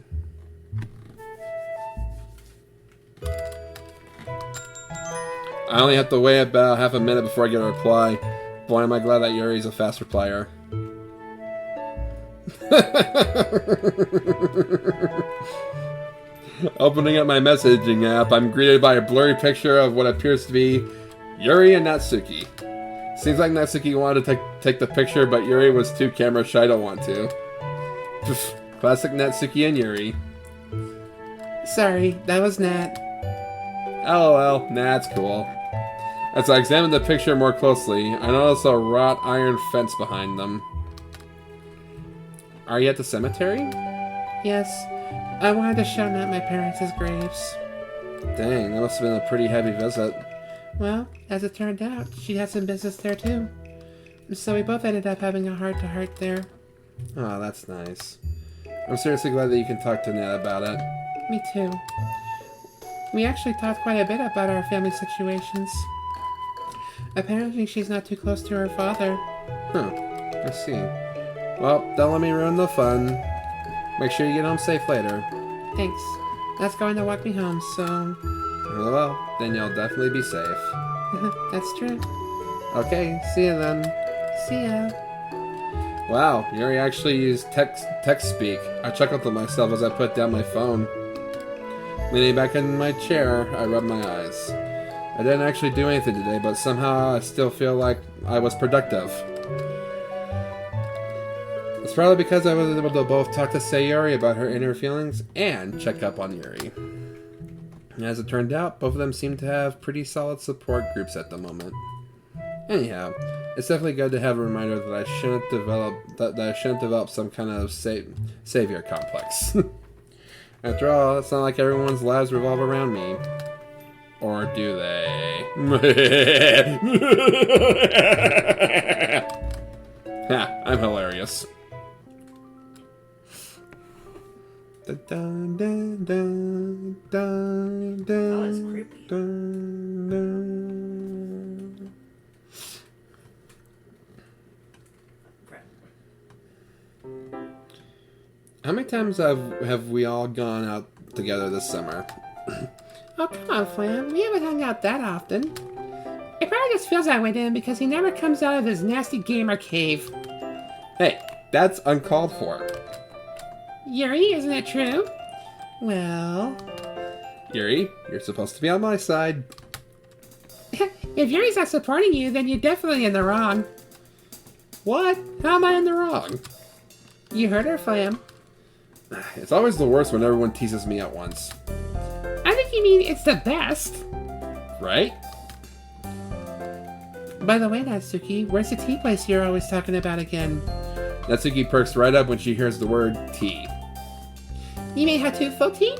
I only have to wait about half a minute before I get a reply. Boy, am I glad that Yuri's a fast replier. Opening up my messaging app, I'm greeted by a blurry picture of what appears to be Yuri and Natsuki. Seems like Natsuki wanted to take the picture, but Yuri was too camera shy to want to. Classic Natsuki and Yuri. Sorry, that was Nat. LOL, Nat's cool. As I examined the picture more closely, I noticed a wrought iron fence behind them. Are you at the cemetery? Yes, I wanted to show Nat my parents' graves. Dang, that must have been a pretty heavy visit. Well, as it turned out, she had some business there too. So we both ended up having a heart-to-heart there. Oh, that's nice. I'm seriously glad that you can talk to Nat about it. Me too. We actually talked quite a bit about our family situations. Apparently she's not too close to her father. Huh, I see. Well, don't let me ruin the fun. Make sure you get home safe later. Thanks. That's going to walk me home, so... Well, then you'll definitely be safe. That's true. Okay, see ya then. See ya. Wow, Yuri actually used text speak. I chuckled to myself as I put down my phone. Leaning back in my chair, I rubbed my eyes. I didn't actually do anything today, but somehow I still feel like I was productive. It's probably because I was able to both talk to Sayori about her inner feelings and check up on Yuri. As it turned out, both of them seem to have pretty solid support groups at the moment. Anyhow, it's definitely good to have a reminder that I shouldn't develop some kind of savior complex. After all, it's not like everyone's lives revolve around me. Or do they? Ha, I'm hilarious. That was creepy. How many times have we all gone out together this summer? Oh, come on, Flam. We haven't hung out that often. It probably just feels that way to him because he never comes out of his nasty gamer cave. Hey, that's uncalled for. Yuri, isn't it true? Well... Yuri, you're supposed to be on my side. If Yuri's not supporting you, then you're definitely in the wrong. What? How am I in the wrong? You heard her, Flam. It's always the worst when everyone teases me at once. I think you mean it's the best. Right? By the way, Natsuki, where's the tea place you're always talking about again? Natsuki perks right up when she hears the word tea. You mean Hatufo tea?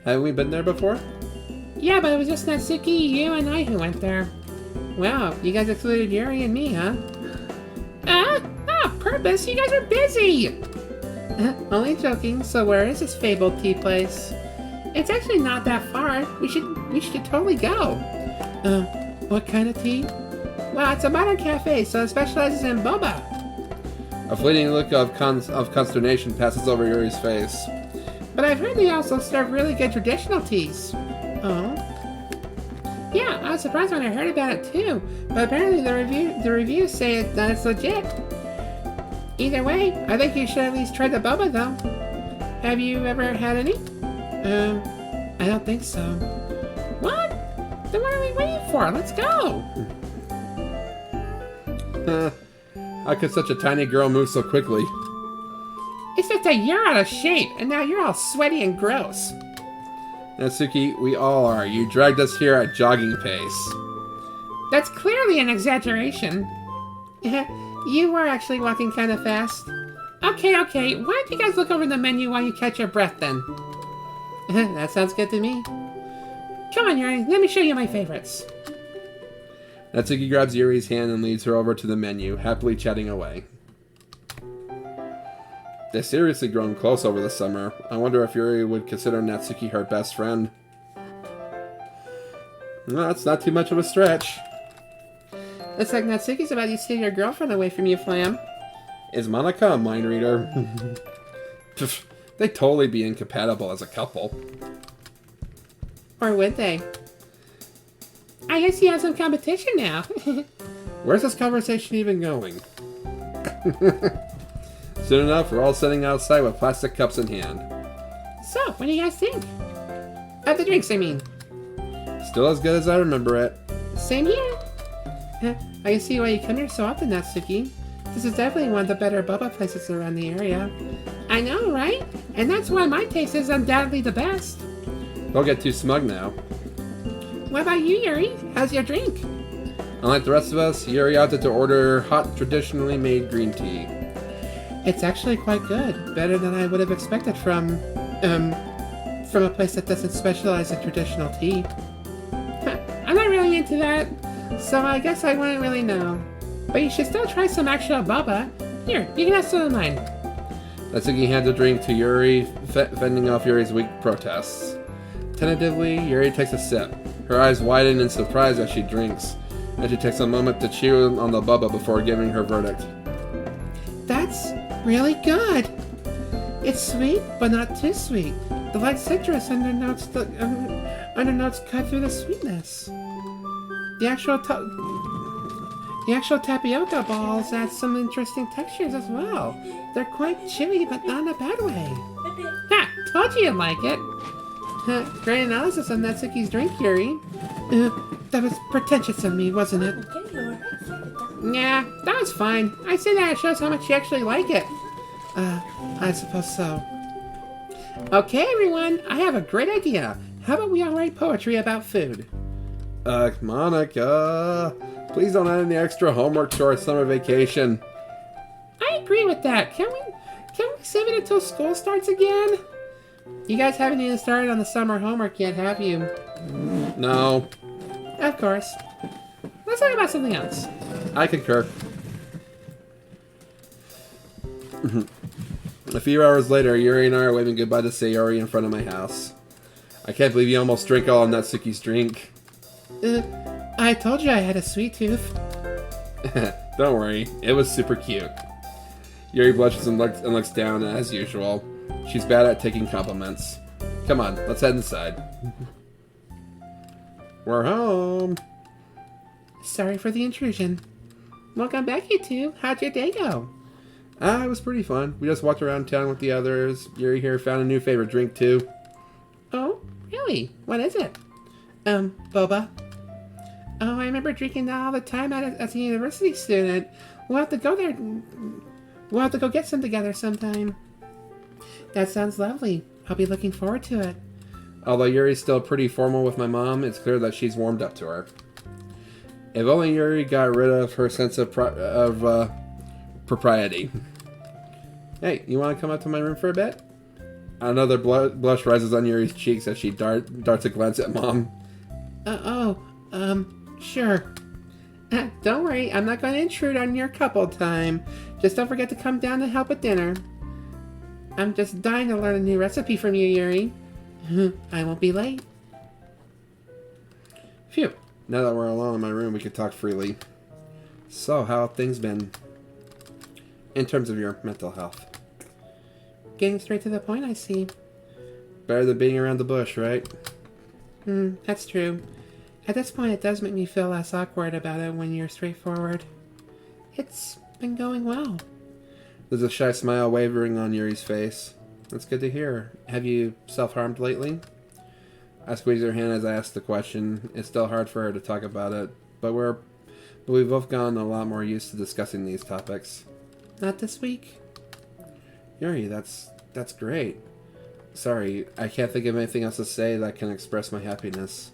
Haven't we been there before? Yeah, but it was just Natsuki, you, and I who went there. Wow, you guys excluded Yuri and me, huh? Purpose, you guys are busy! Only joking, so where is this fabled tea place? It's actually not that far. We should totally go. What kind of tea? Well, it's a modern cafe, so it specializes in boba. A fleeting look of consternation passes over Yuri's face. But I've heard they also serve really good traditional teas. Oh? Yeah, I was surprised when I heard about it too, but apparently the reviews say that it's legit. Either way, I think you should at least try the boba though. Have you ever had any? I don't think so. What? Then what are we waiting for? Let's go! How could such a tiny girl move so quickly? It's just that you're out of shape, and now you're all sweaty and gross. Natsuki, we all are. You dragged us here at jogging pace. That's clearly an exaggeration. You were actually walking kind of fast. Okay, why don't you guys look over the menu while you catch your breath then? That sounds good to me. Come on, Yuri, let me show you my favorites. Natsuki grabs Yuri's hand and leads her over to the menu, happily chatting away. They've seriously grown close over the summer. I wonder if Yuri would consider Natsuki her best friend. No, that's not too much of a stretch. Looks like Natsuki's about to steal your girlfriend away from you, Flam. Is Monica a mind reader? They'd totally be incompatible as a couple. Or would they? I guess you have some competition now. Where's this conversation even going? Soon enough, we're all sitting outside with plastic cups in hand. So, what do you guys think? Of the drinks, I mean. Still as good as I remember it. Same here. I can see why you come here so often, Natsuki. This is definitely one of the better boba places around the area. I know, right? And that's why my taste is undoubtedly the best. Don't get too smug now. What about you, Yuri? How's your drink? Unlike the rest of us, Yuri opted to order hot, traditionally made green tea. It's actually quite good. Better than I would have expected from a place that doesn't specialize in traditional tea. I'm not really into that, so I guess I wouldn't really know. But you should still try some actual boba. Here, you can have some of mine. Natsuki hands a drink to Yuri, fending off Yuri's weak protests. Tentatively, Yuri takes a sip. Her eyes widen in surprise as she drinks, and she takes a moment to chew on the boba before giving her verdict. That's really good. It's sweet, but not too sweet. The light citrus undernotes cut through the sweetness. The actual tapioca balls add some interesting textures as well. They're quite chewy, but not in a bad way. Ha! Told you you'd like it. Great analysis on Natsuki's drink, Yuri. That was pretentious of me, wasn't it? Yeah, that was fine. I say that it shows how much you actually like it. I suppose so. Okay, everyone, I have a great idea. How about we all write poetry about food? Monica, please don't add any extra homework to our summer vacation. I agree with that. Can we save it until school starts again? You guys haven't even started on the summer homework yet, have you? No. Of course. Let's talk about something else. I concur. A few hours later, Yuri and I are waving goodbye to Sayori in front of my house. I can't believe you almost drank all of Natsuki's drink. I told you I had a sweet tooth. Don't worry, it was super cute. Yuri blushes and looks down as usual. She's bad at taking compliments. Come on, let's head inside. We're home. Sorry for the intrusion. Welcome back, you two. How'd your day go? It was pretty fun. We just walked around town with the others. Yuri here found a new favorite drink, too. Oh, really? What is it? Boba. Oh, I remember drinking that all the time as a university student. We'll have to go there. We'll have to go get some together sometime. That sounds lovely. I'll be looking forward to it. Although Yuri's still pretty formal with my mom, it's clear that she's warmed up to her. If only Yuri got rid of her sense of propriety. Hey, you want to come up to my room for a bit? Another blush rises on Yuri's cheeks as she darts a glance at Mom. Sure. Don't worry, I'm not going to intrude on your couple time. Just don't forget to come down to help with dinner. I'm just dying to learn a new recipe from you, Yuri. I won't be late. Phew. Now that we're alone in my room, we can talk freely. So, how have things been? In terms of your mental health. Getting straight to the point, I see. Better than being around the bush, right? That's true. At this point, it does make me feel less awkward about it when you're straightforward. It's been going well. There's a shy smile wavering on Yuri's face. That's good to hear. Have you self-harmed lately? I squeeze her hand as I ask the question. It's still hard for her to talk about it, but we've both gotten a lot more used to discussing these topics. Not this week. Yuri, that's great. Sorry, I can't think of anything else to say that can express my happiness.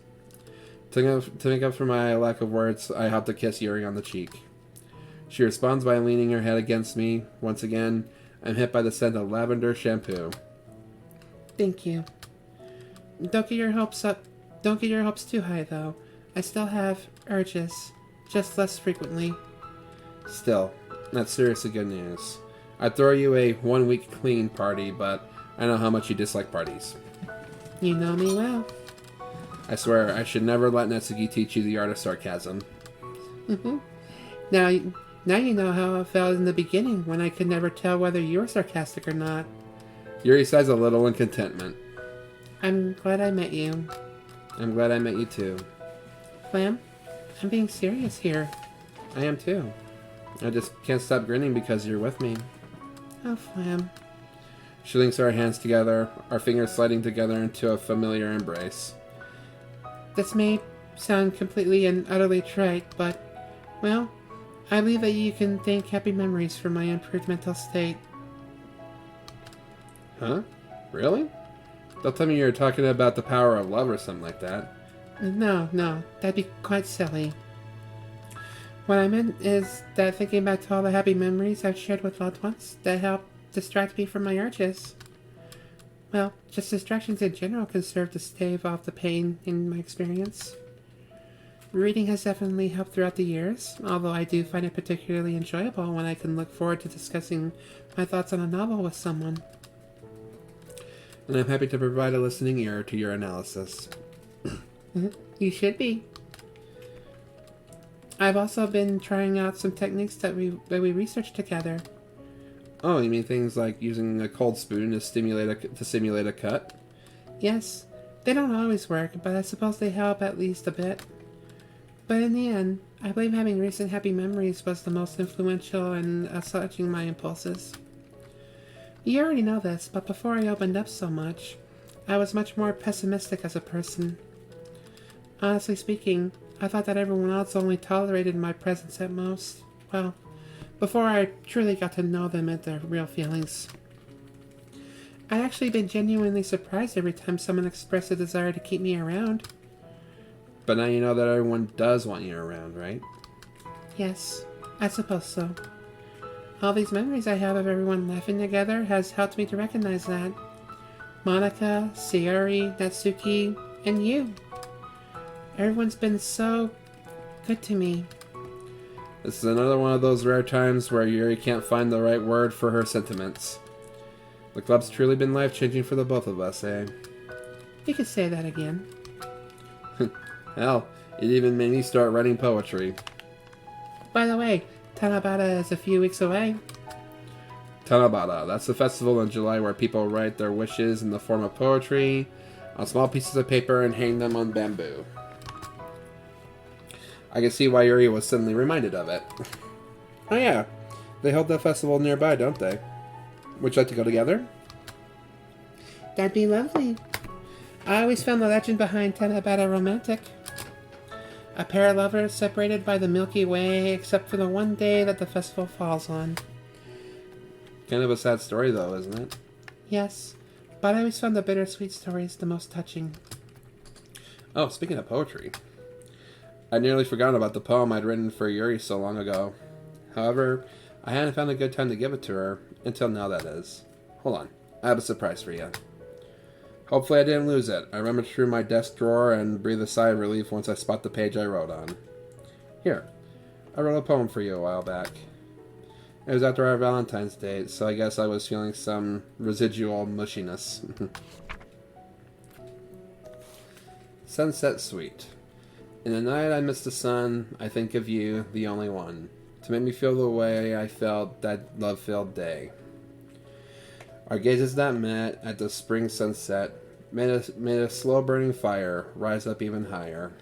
To make up for my lack of words, I hop to kiss Yuri on the cheek. She responds by leaning her head against me. Once again, I'm hit by the scent of lavender shampoo. Thank you. Don't get your hopes up. Don't get your hopes too high, though. I still have urges, just less frequently. Still, that's seriously good news. I'd throw you a 1 week clean party, but I know how much you dislike parties. You know me well. I swear, I should never let Netsugi teach you the art of sarcasm. Now you know how I felt in the beginning when I could never tell whether you were sarcastic or not. Yuri sighs a little in contentment. I'm glad I met you. I'm glad I met you too. Flam, I'm being serious here. I am too. I just can't stop grinning because you're with me. Oh, Flam. She links our hands together, our fingers sliding together into a familiar embrace. This may sound completely and utterly trite, but, well, I believe that you can thank happy memories for my improved mental state. Huh? Really? Don't tell me you're talking about the power of love or something like that. No, that'd be quite silly. What I meant is that thinking back to all the happy memories I've shared with loved ones that help distract me from my urges. Well, just distractions in general can serve to stave off the pain in my experience. Reading has definitely helped throughout the years, although I do find it particularly enjoyable when I can look forward to discussing my thoughts on a novel with someone. And I'm happy to provide a listening ear to your analysis. You should be. I've also been trying out some techniques that we researched together. Oh, you mean things like using a cold spoon to simulate a cut? Yes, they don't always work, but I suppose they help at least a bit. But in the end, I believe having recent happy memories was the most influential in assuaging my impulses. You already know this, but before I opened up so much, I was much more pessimistic as a person. Honestly speaking, I thought that everyone else only tolerated my presence at most. Well, before I truly got to know them at their real feelings. I'd actually been genuinely surprised every time someone expressed a desire to keep me around. But now you know that everyone does want you around, right? Yes, I suppose so. All these memories I have of everyone laughing together has helped me to recognize that. Monica, Sayori, Natsuki, and you. Everyone's been so good to me. This is another one of those rare times where Yuri can't find the right word for her sentiments. The club's truly been life-changing for the both of us, eh? You could say that again. Hell, it even made me start writing poetry. By the way, Tanabata is a few weeks away. Tanabata. That's the festival in July where people write their wishes in the form of poetry on small pieces of paper and hang them on bamboo. I can see why Yuri was suddenly reminded of it. Oh yeah, they hold that festival nearby, don't they? Would you like to go together? That'd be lovely. I always found the legend behind Tanabata romantic. A pair of lovers separated by the Milky Way, except for the one day that the festival falls on. Kind of a sad story, though, isn't it? Yes, but I always found the bittersweet stories the most touching. Oh, speaking of poetry, I'd nearly forgotten about the poem I'd written for Yuri so long ago. However, I hadn't found a good time to give it to her, until now, that is. Hold on, I have a surprise for you. Hopefully I didn't lose it. I rummaged through my desk drawer and breathed a sigh of relief once I spot the page I wrote on. Here, I wrote a poem for you a while back. It was after our Valentine's date, so I guess I was feeling some residual mushiness. Sunset Suite. In the night I miss the sun, I think of you, the only one, to make me feel the way I felt that love-filled day. Our gazes that met at the spring sunset made a slow-burning fire rise up even higher.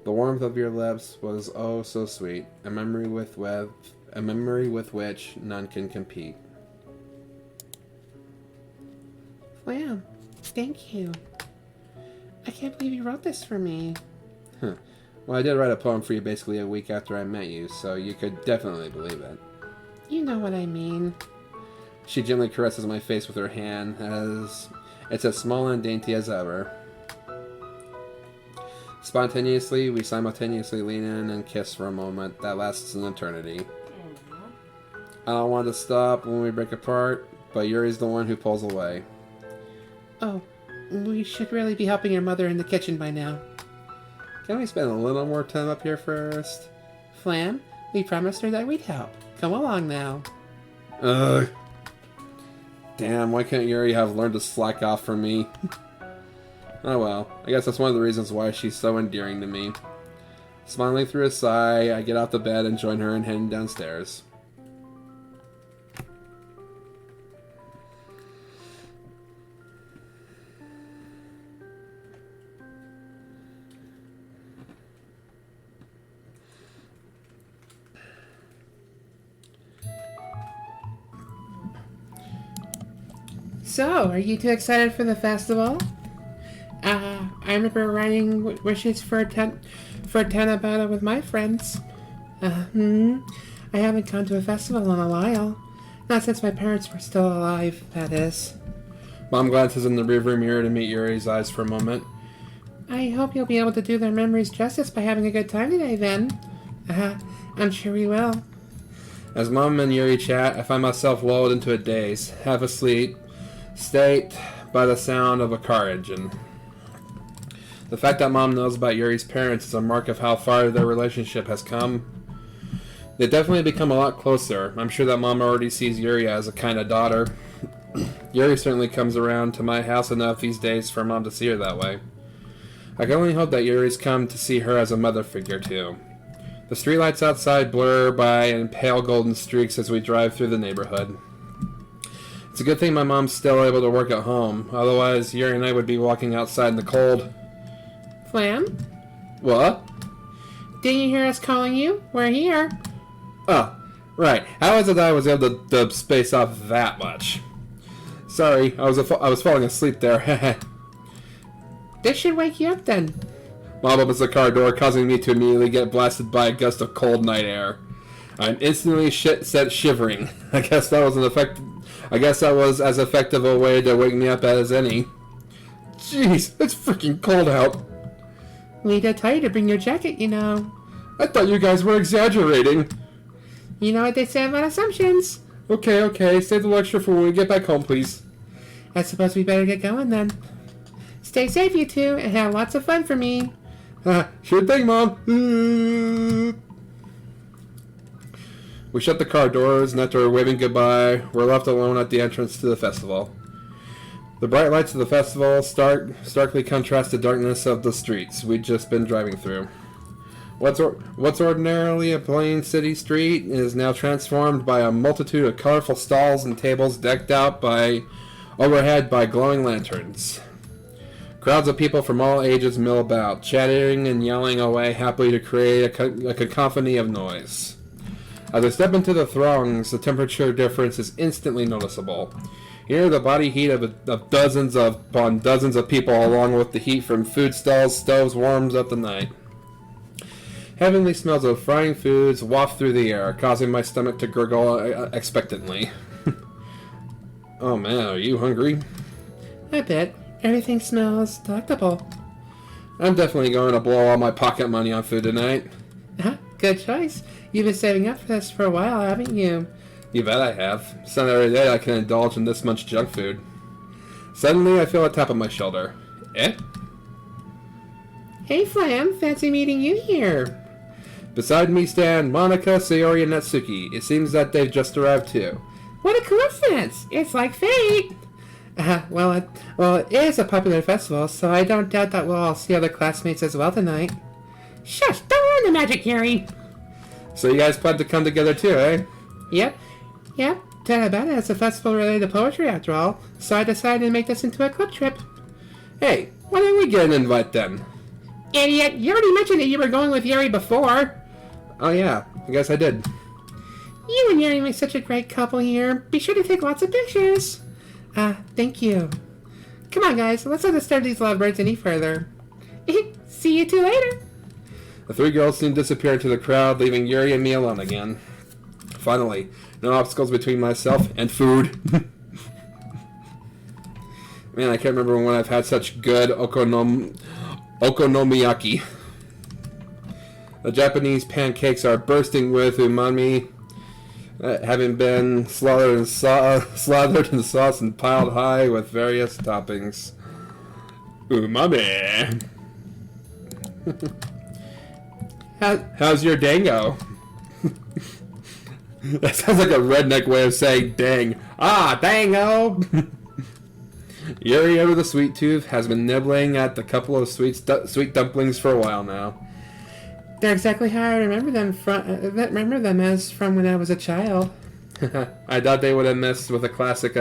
The warmth of your lips was oh so sweet, a memory with which none can compete. Wow, thank you. I can't believe you wrote this for me. Huh. Well, I did write a poem for you basically a week after I met you, so you could definitely believe it. You know what I mean. She gently caresses my face with her hand, as it's as small and dainty as ever. Spontaneously, we simultaneously lean in and kiss for a moment that lasts an eternity. I don't want to stop when we break apart, but Yuri's the one who pulls away. Oh, we should really be helping your mother in the kitchen by now. Can we spend a little more time up here first? Flam, we promised her that we'd help. Come along now. Ugh. Damn, why can't Yuri have learned to slack off from me? Oh well, I guess that's one of the reasons why she's so endearing to me. Smiling through a sigh, I get out the bed and join her in heading downstairs. So, are you two excited for the festival? I remember writing wishes for Tanabata with my friends. I haven't gone to a festival in a while. Not since my parents were still alive, that is. Mom glances in the rearview mirror to meet Yuri's eyes for a moment. I hope you'll be able to do their memories justice by having a good time today, then. I'm sure we will. As Mom and Yuri chat, I find myself lulled into a daze, half asleep, state by the sound of a car engine. The fact that Mom knows about Yuri's parents is a mark of how far their relationship has come. They've definitely become a lot closer. I'm sure that Mom already sees Yuri as a kind of daughter. Yuri certainly comes around to my house enough these days for Mom to see her that way. I can only hope that Yuri's come to see her as a mother figure too. The streetlights outside blur by in pale golden streaks as we drive through the neighborhood. It's a good thing my mom's still able to work at home, otherwise Yuri and I would be walking outside in the cold. Flam? What? Didn't you hear us calling you? We're here. Oh, right. How is it that I was able to dub space off that much? Sorry, I was falling asleep there. This should wake you up then. Mom opens the car door, causing me to immediately get blasted by a gust of cold night air. I'm instantly set shivering. I guess that was as effective a way to wake me up as any. Jeez, it's freaking cold out. We did tell you to bring your jacket, you know. I thought you guys were exaggerating. You know what they say about assumptions. Okay, save the lecture for when we get back home, please. I suppose we better get going then. Stay safe, you two, and have lots of fun for me. Sure thing, Mom. We shut the car doors, and after waving goodbye, we're left alone at the entrance to the festival. The bright lights of the festival starkly contrast the darkness of the streets we'd just been driving through. What's ordinarily a plain city street is now transformed by a multitude of colorful stalls and tables decked out overhead by glowing lanterns. Crowds of people from all ages mill about, chattering and yelling away happily to create a cacophony of noise. As I step into the throngs, the temperature difference is instantly noticeable. Here, the body heat of dozens upon dozens of people, along with the heat from food stalls, stoves, warms up the night. Heavenly smells of frying foods waft through the air, causing my stomach to gurgle expectantly. Oh man, are you hungry? I bet. Everything smells delectable. I'm definitely going to blow all my pocket money on food tonight. Good choice. You've been saving up for this for a while, haven't you? You bet I have. It's not every day I can indulge in this much junk food. Suddenly, I feel a tap on my shoulder. Eh? Hey, Flam. Fancy meeting you here. Beside me stand Monica, Sayori, and Natsuki. It seems that they've just arrived too. What a coincidence! It's like fate! Well, it is a popular festival, so I don't doubt that we'll all see other classmates as well tonight. Shush! Don't ruin the magic, Yuri! So you guys plan to come together too, eh? Yep. Dad about it. It's a festival related to poetry after all, so I decided to make this into a club trip. Hey, why didn't we get an invite then? Idiot! You already mentioned that you were going with Yuri before! Oh yeah, I guess I did. You and Yuri make such a great couple here. Be sure to take lots of pictures. Thank you. Come on, guys. Let's not disturb these lovebirds any further. See you two later. The three girls soon disappear into the crowd, leaving Yuri and me alone again. Finally, no obstacles between myself and food. Man, I can't remember when I've had such good okonomiyaki. The Japanese pancakes are bursting with umami, having been slathered in sauce and piled high with various toppings. Umami! How's your dango? That sounds like a redneck way of saying dang. Dango! Yuri, over the sweet tooth, has been nibbling at the couple of sweet dumplings for a while now. They're exactly how I remember them as from when I was a child. I doubt they would have messed with a classic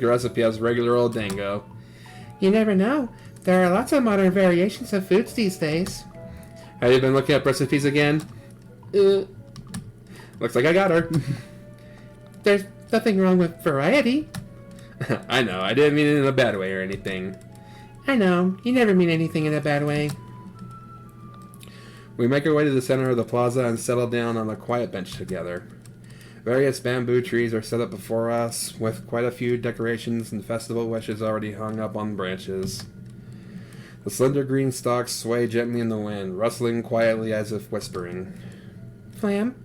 recipe as regular old dango. You never know. There are lots of modern variations of foods these days. Have you been looking up recipes again? Looks like I got her. There's nothing wrong with variety. I know, I didn't mean it in a bad way or anything. I know, you never mean anything in a bad way. We make our way to the center of the plaza and settle down on a quiet bench together. Various bamboo trees are set up before us, with quite a few decorations and festival wishes already hung up on branches. The slender green stalks sway gently in the wind, rustling quietly as if whispering. Flam,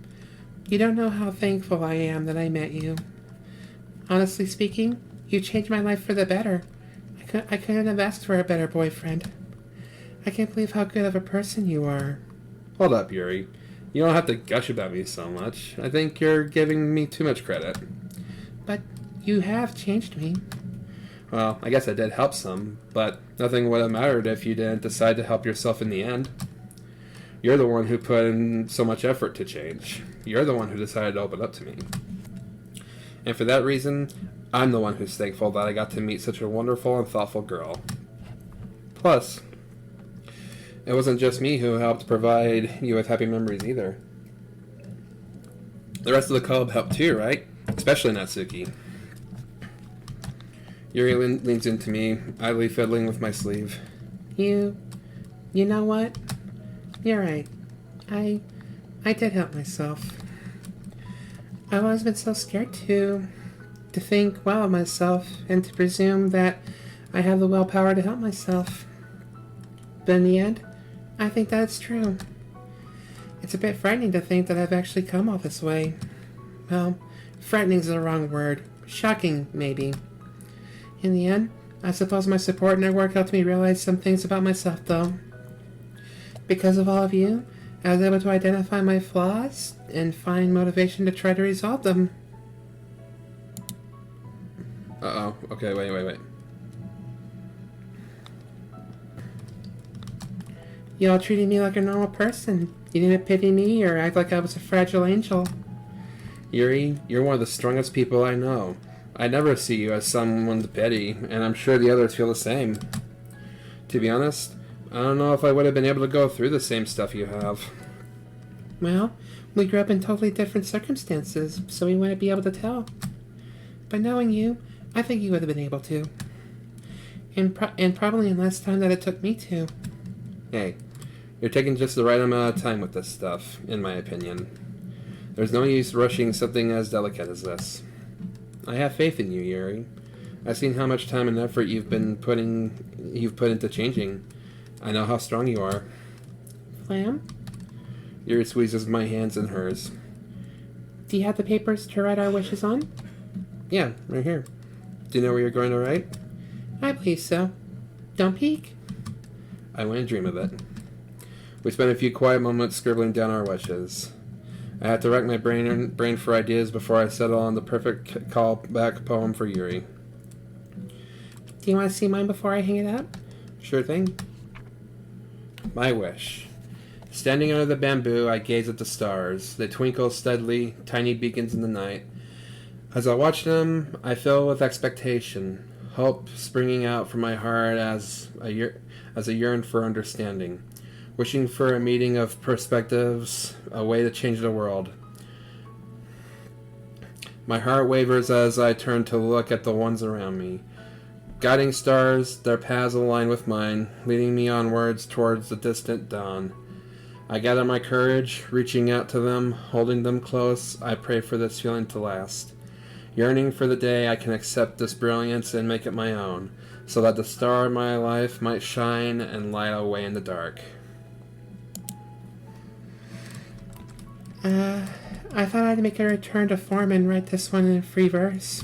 you don't know how thankful I am that I met you. Honestly speaking, you changed my life for the better. I couldn't have asked for a better boyfriend. I can't believe how good of a person you are. Hold up, Yuri. You don't have to gush about me so much. I think you're giving me too much credit. But you have changed me. Well, I guess I did help some, but nothing would have mattered if you didn't decide to help yourself in the end. You're the one who put in so much effort to change. You're the one who decided to open up to me. And for that reason, I'm the one who's thankful that I got to meet such a wonderful and thoughtful girl. Plus, it wasn't just me who helped provide you with happy memories either. The rest of the club helped too, right? Especially Natsuki. Yuri leans into me, idly fiddling with my sleeve. You know what? You're right. I did help myself. I've always been so scared to think well of myself and to presume that I have the willpower to help myself. But in the end, I think that it's true. It's a bit frightening to think that I've actually come all this way. Well, frightening is the wrong word. Shocking, maybe. In the end, I suppose my support network helped me realize some things about myself, though. Because of all of you, I was able to identify my flaws and find motivation to try to resolve them. Uh-oh. Okay, wait. You all treated me like a normal person. You didn't pity me or act like I was a fragile angel. Yuri, you're one of the strongest people I know. I never see you as someone to pity, and I'm sure the others feel the same. To be honest, I don't know if I would have been able to go through the same stuff you have. Well, we grew up in totally different circumstances, so we wouldn't be able to tell. But knowing you, I think you would have been able to. And probably in less time than it took me to. Hey, you're taking just the right amount of time with this stuff, in my opinion. There's no use rushing something as delicate as this. I have faith in you, Yuri. I've seen how much time and effort you've put into changing. I know how strong you are. Flam? Yuri squeezes my hands in hers. Do you have the papers to write our wishes on? Yeah, right here. Do you know where you're going to write? I believe so. Don't peek. I wouldn't dream of it. We spent a few quiet moments scribbling down our wishes. I had to rack my brain for ideas before I settled on the perfect callback poem for Yuri. Do you want to see mine before I hang it up? Sure thing. My wish. Standing under the bamboo, I gaze at the stars. They twinkle steadily, tiny beacons in the night. As I watch them, I fill with expectation, hope springing out from my heart as I yearn for understanding, wishing for a meeting of perspectives, a way to change the world. My heart wavers as I turn to look at the ones around me. Guiding stars, their paths align with mine, leading me onwards towards the distant dawn. I gather my courage, reaching out to them, holding them close. I pray for this feeling to last. Yearning for the day I can accept this brilliance and make it my own, so that the star of my life might shine and light away in the dark. I thought I'd make a return to form and write this one in free verse.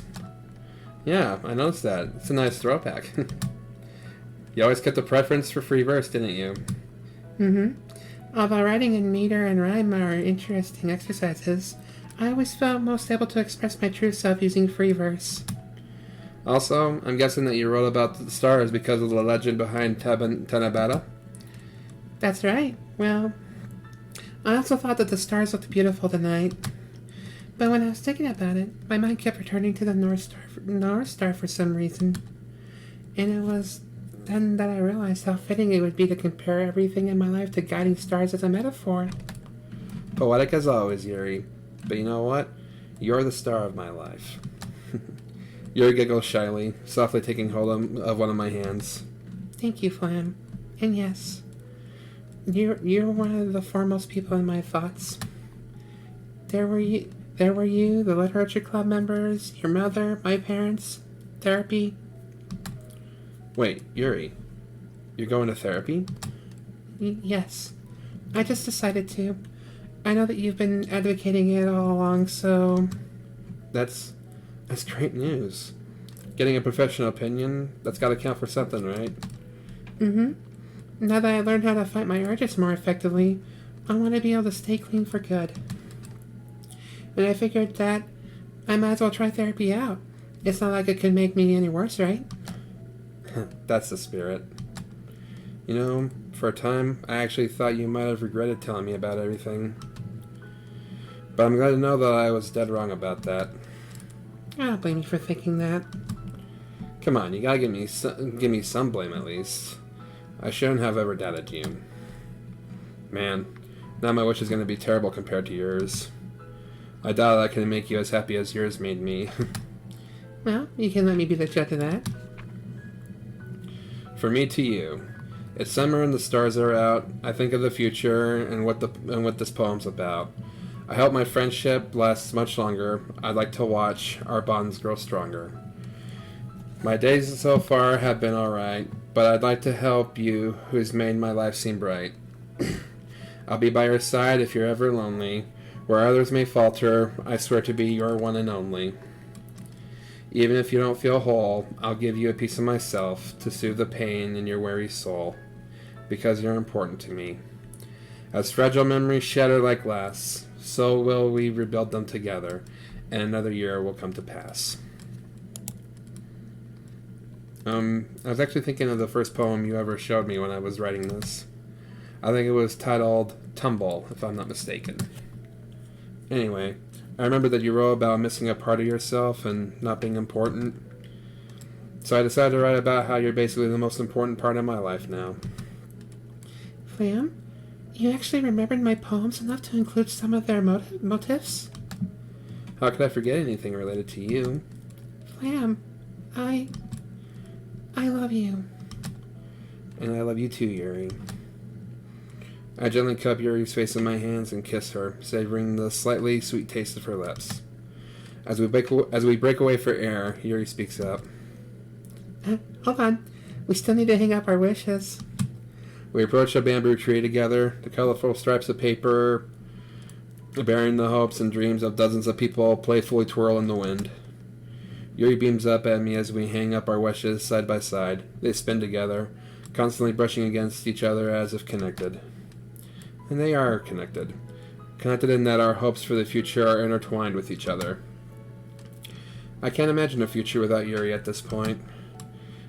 Yeah, I noticed that. It's a nice throwback. You always kept a preference for free verse, didn't you? Mm-hmm. Although writing in meter and rhyme are interesting exercises, I always felt most able to express my true self using free verse. Also, I'm guessing that you wrote about the stars because of the legend behind Tanabata? That's right. Well, I also thought that the stars looked beautiful tonight. But when I was thinking about it, my mind kept returning to the North Star for some reason. And it was then that I realized how fitting it would be to compare everything in my life to guiding stars as a metaphor. Poetic as always, Yuri. But you know what? You're the star of my life. Yuri giggles shyly, softly taking hold of one of my hands. Thank you, Flam. And yes, you're one of the foremost people in my thoughts. There were you, the literature club members, your mother, my parents, therapy. Wait, Yuri, you're going to therapy? Yes. I just decided to. I know that you've been advocating it all along, so... That's great news. Getting a professional opinion, that's gotta count for something, right? Mm-hmm. Now that I learned how to fight my urges more effectively, I want to be able to stay clean for good. And I figured that I might as well try therapy out. It's not like it could make me any worse, right? That's the spirit. You know, for a time, I actually thought you might have regretted telling me about everything. But I'm glad to know that I was dead wrong about that. I don't blame you for thinking that. Come on, you gotta give me some blame at least. I shouldn't have ever doubted you. Man, now my wish is gonna be terrible compared to yours. I doubt I can make you as happy as yours made me. Well, you can let me be the judge of that. For me to you. It's summer and the stars are out. I think of the future and what this poem's about. I hope my friendship lasts much longer. I'd like to watch our bonds grow stronger. My days so far have been alright, but I'd like to help you who's made my life seem bright. I'll be by your side if you're ever lonely. Where others may falter, I swear to be your one and only. Even if you don't feel whole, I'll give you a piece of myself to soothe the pain in your weary soul, because you're important to me. As fragile memories shatter like glass, so will we rebuild them together, and another year will come to pass. I was actually thinking of the first poem you ever showed me when I was writing this. I think it was titled tumble, if I'm not mistaken. Anyway, I remember that you wrote about missing a part of yourself and not being important. So I decided to write about how you're basically the most important part of my life now. Flam, you actually remembered my poems enough to include some of their motifs? How could I forget anything related to you? Flam, I love you. And I love you too, Yuri. I gently cup Yuri's face in my hands and kiss her, savoring the slightly sweet taste of her lips. As we break away for air, Yuri speaks up. Hold on. We still need to hang up our wishes. We approach a bamboo tree together, the colorful stripes of paper bearing the hopes and dreams of dozens of people playfully twirl in the wind. Yuri beams up at me as we hang up our wishes side by side. They spin together, constantly brushing against each other as if connected. And they are connected. Connected in that our hopes for the future are intertwined with each other. I can't imagine a future without Yuri at this point.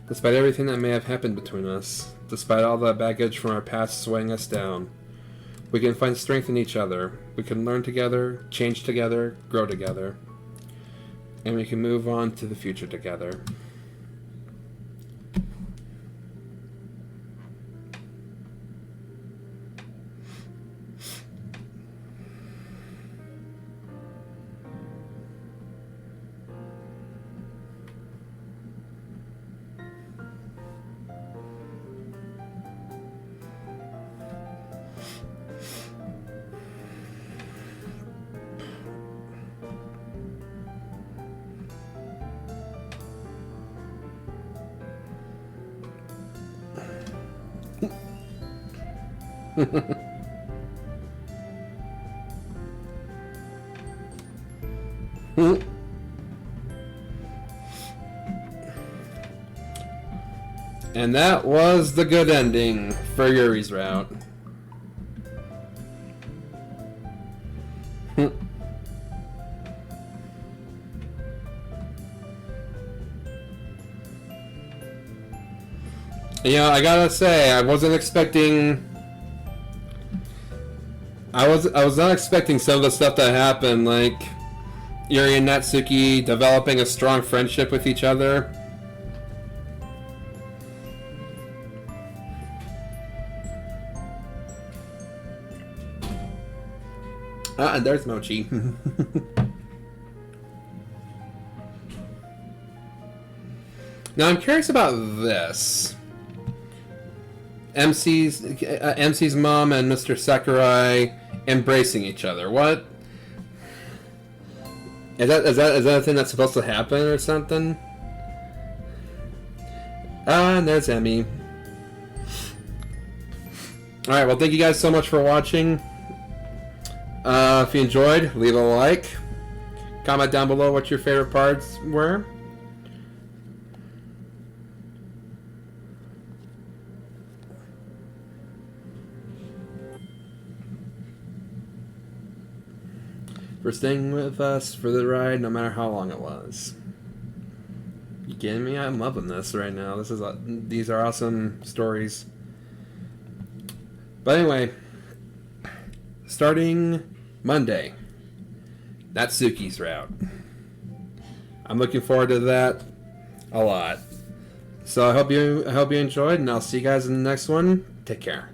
Despite everything that may have happened between us, despite all the baggage from our past swaying us down, we can find strength in each other. We can learn together, change together, grow together. And we can move on to the future together. And that was the good ending for Yuri's route. You know, I gotta say, I wasn't expecting. I was not expecting some of the stuff that happened, like Yuri and Natsuki developing a strong friendship with each other. Ah, and there's Mochi. Now I'm curious about this. MC's mom and Mr. Sakurai embracing each other. What is that a thing that's supposed to happen or something? Ah, and there's Emmy. Alright, well, thank you guys so much for watching. If you enjoyed, leave a like. Comment down below what your favorite parts were. For staying with us for the ride, no matter how long it was. You kidding me? I'm loving this right now. These are awesome stories. But anyway, starting Monday, Natsuki's route. I'm looking forward to that a lot. So I hope you enjoyed, and I'll see you guys in the next one. Take care.